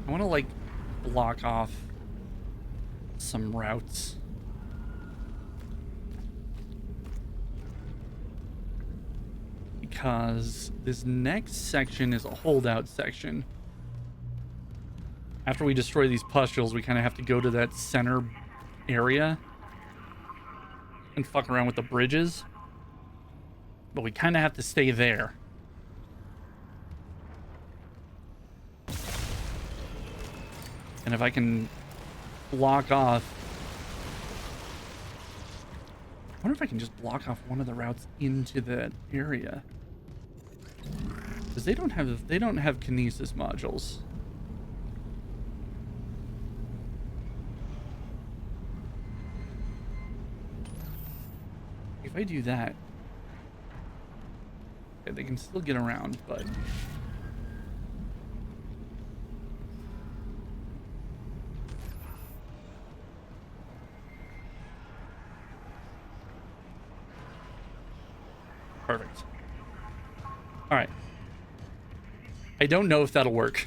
I want to, like, block off some routes. because this next section is a holdout section. After we destroy these pustules, we kind of have to go to that center area and fuck around with the bridges. But we kind of have to stay there. And if I can block off... I wonder if I can just block off one of the routes into that area. Because they don't have kinesis modules. If I do that, okay, they can still get around, but perfect. All right. I don't know if that'll work.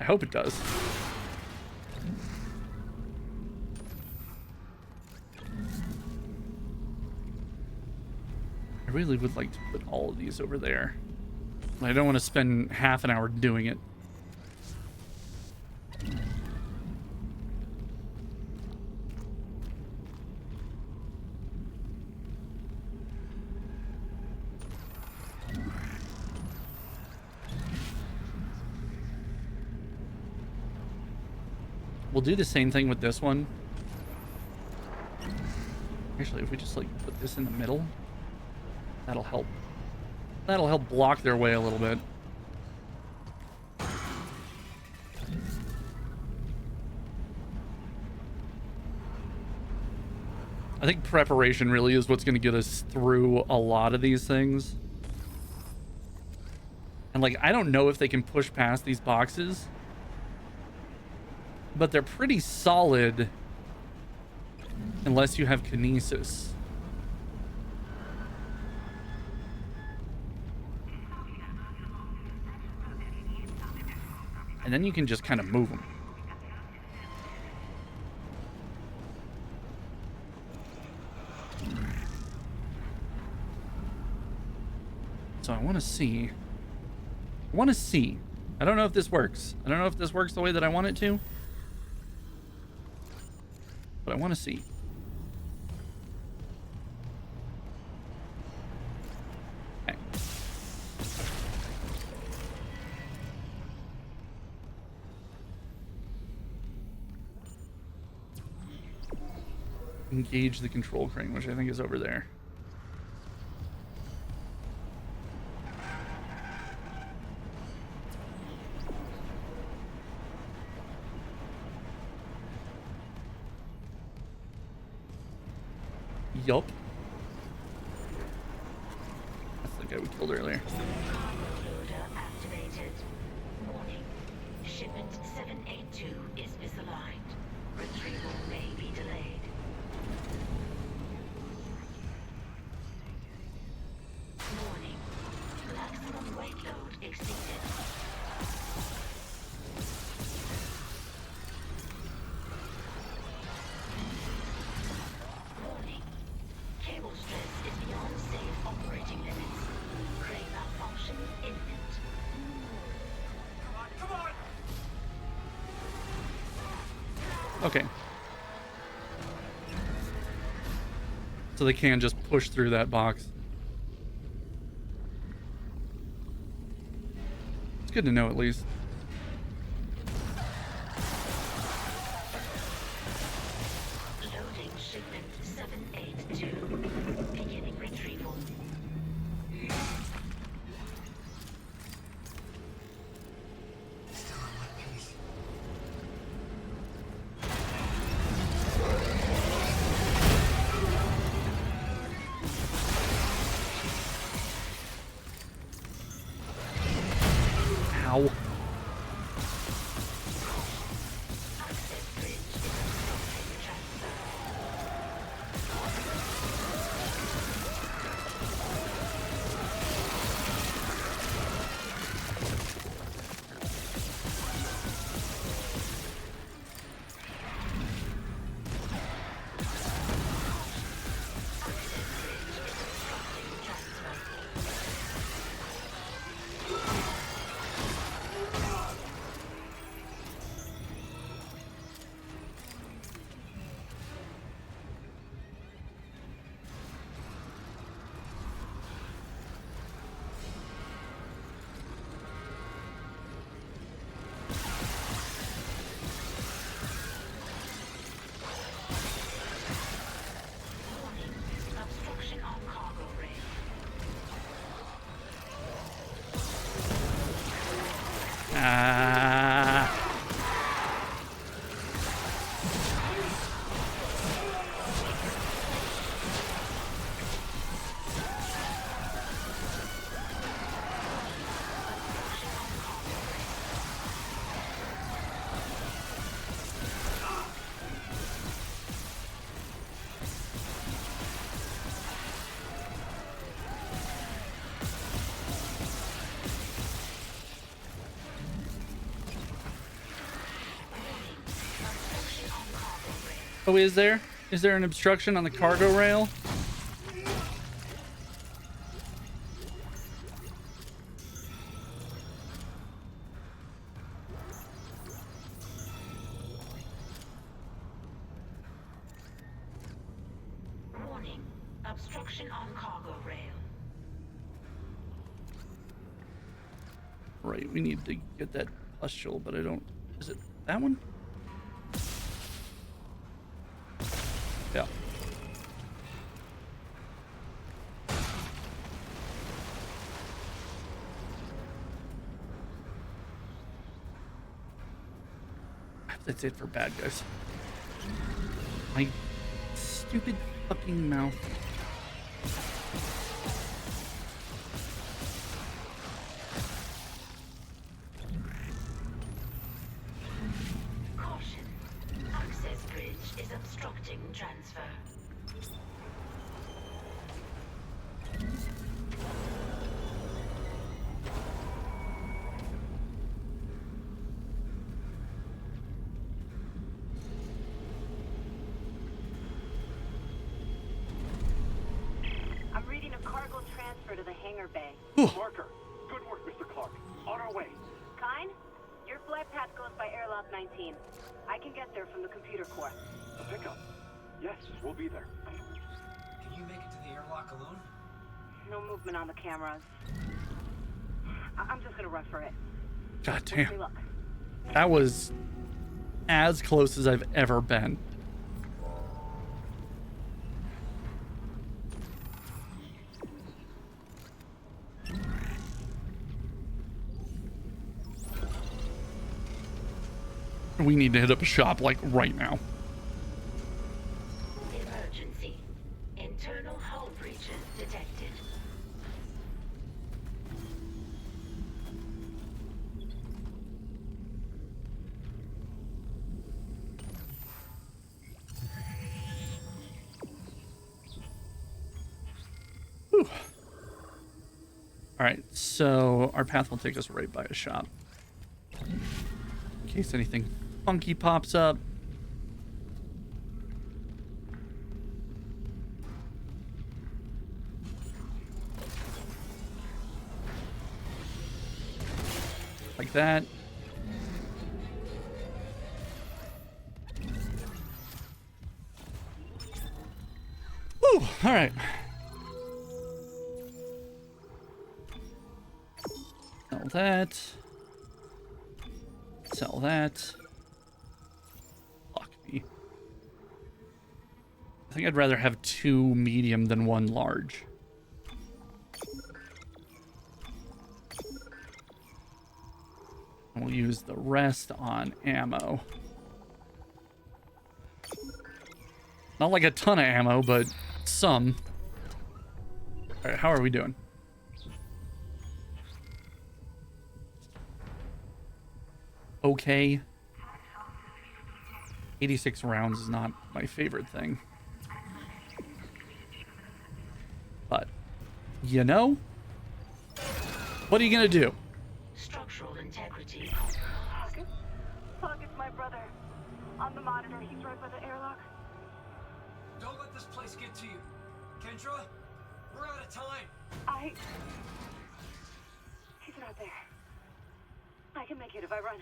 I hope it does. I really would like to put all of these over there. I don't want to spend half an hour doing it. We'll do the same thing with this one. Actually, if we just like put this in the middle, that'll help. That'll help block their way a little bit. I think preparation really is what's going to get us through a lot of these things. And like, I don't know if they can push past these boxes, but they're pretty solid unless you have kinesis. And then you can just kind of move them. So I want to see. I don't know if this works. I don't know if this works the way that I want it to. But I want to see. Okay. Engage the control crane, which I think is over there. Yup. That's the guy we killed earlier. Loader activated. Warning. Shipment 782 is misaligned. Retrieval may be delayed. Warning. Maximum weight load exceeded. Warning. Cable stress is beyond safe operating limits. Crane malfunction imminent. Come on! Okay. So they can just push through that box. It's good to know at least. Loading shipment 782. Beginning retrieval. Still in one piece. Ow. Oh, is there? Is there an obstruction on the cargo rail? Warning. Obstruction on cargo rail. Right, we need to get that pustule, but I don't... Is it that one? Yeah. That's it for bad guys. My stupid fucking mouth. Caution. Access bridge is obstructing transfer. I'm reading a cargo transfer to the hangar bay. Marker. Good work, Mr. Clark. On our way. Kine, your flight path goes by airlock 19. I can get there from the computer core. The pickup. Yes, we'll be there. Can you make it to the airlock alone? No movement on the cameras. I'm just gonna run for it. God Wish me damn. luck. That was as close as I've ever been. We need to hit up a shop like right now. Emergency. Internal hull breaches detected. Whew. All right, so our path will take us right by a shop. In case anything funky pops up. Like that. Whew, all right. Sell that. Sell that. Fuck me. I think I'd rather have 2 medium than 1 large. And we'll use the rest on ammo. Not like a ton of ammo, but some. All right, how are we doing? Okay. 86 rounds is not my favorite thing. But, you know, what are you gonna do? Structural integrity. It's my brother. On the monitor, he's right by the airlock. Don't let this place get to you. Kendra, we're out of time. He's not there. I can make it if I run.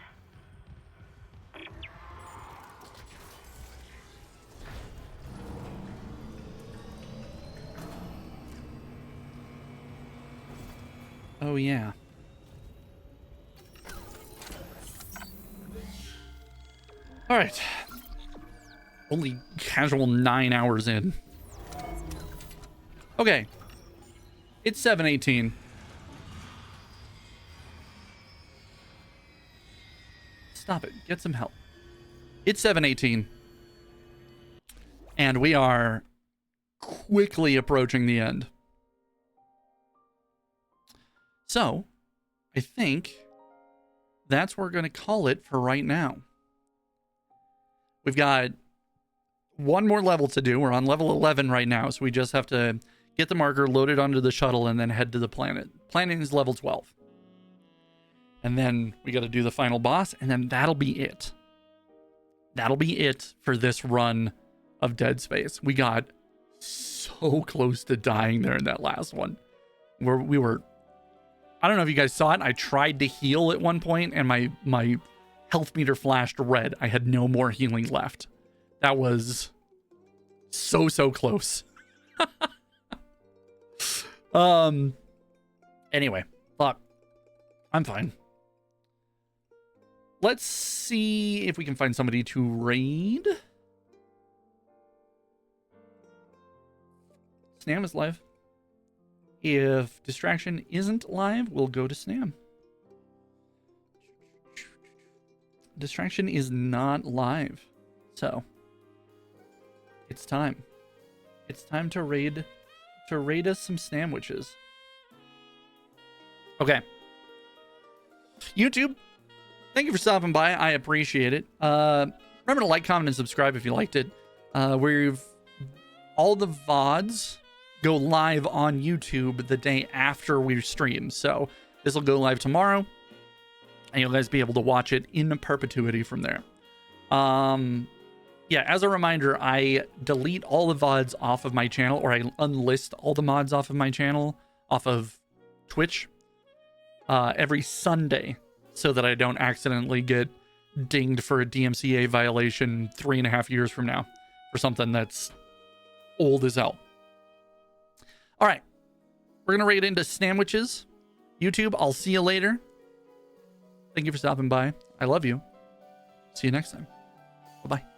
Oh, yeah. All right. Only casual 9 hours in. Okay. It's 7:18. Stop it. Get some help. It's 7:18. And we are quickly approaching the end. So, I think that's where we're going to call it for right now. We've got one more level to do. We're on level 11 right now, so we just have to get the marker loaded onto the shuttle and then head to the planet. Planet is level 12. And then we got to do the final boss, and then that'll be it. That'll be it for this run of Dead Space. We got so close to dying there in that last one, where we were, I don't know if you guys saw it. I tried to heal at one point and my health meter flashed red. I had no more healing left. That was so close. Anyway, look, I'm fine. Let's see if we can find somebody to raid. Snam is live. If Distraction isn't live, we'll go to Snam. Distraction is not live. So it's time. It's time to raid us some sandwiches. Okay. YouTube, thank you for stopping by. I appreciate it. Remember to like, comment, and subscribe if you liked it. All the VODs go live on YouTube the day after we stream. So this will go live tomorrow, and you'll guys be able to watch it in perpetuity from there. Yeah, as a reminder, I delete all the VODs off of my channel, or I unlist all the mods off of my channel, off of Twitch, every Sunday, so that I don't accidentally get dinged for a DMCA violation 3.5 years from now for something that's old as hell. All right, we're going to raid into sandwiches. YouTube, I'll see you later. Thank you for stopping by. I love you. See you next time. Bye-bye.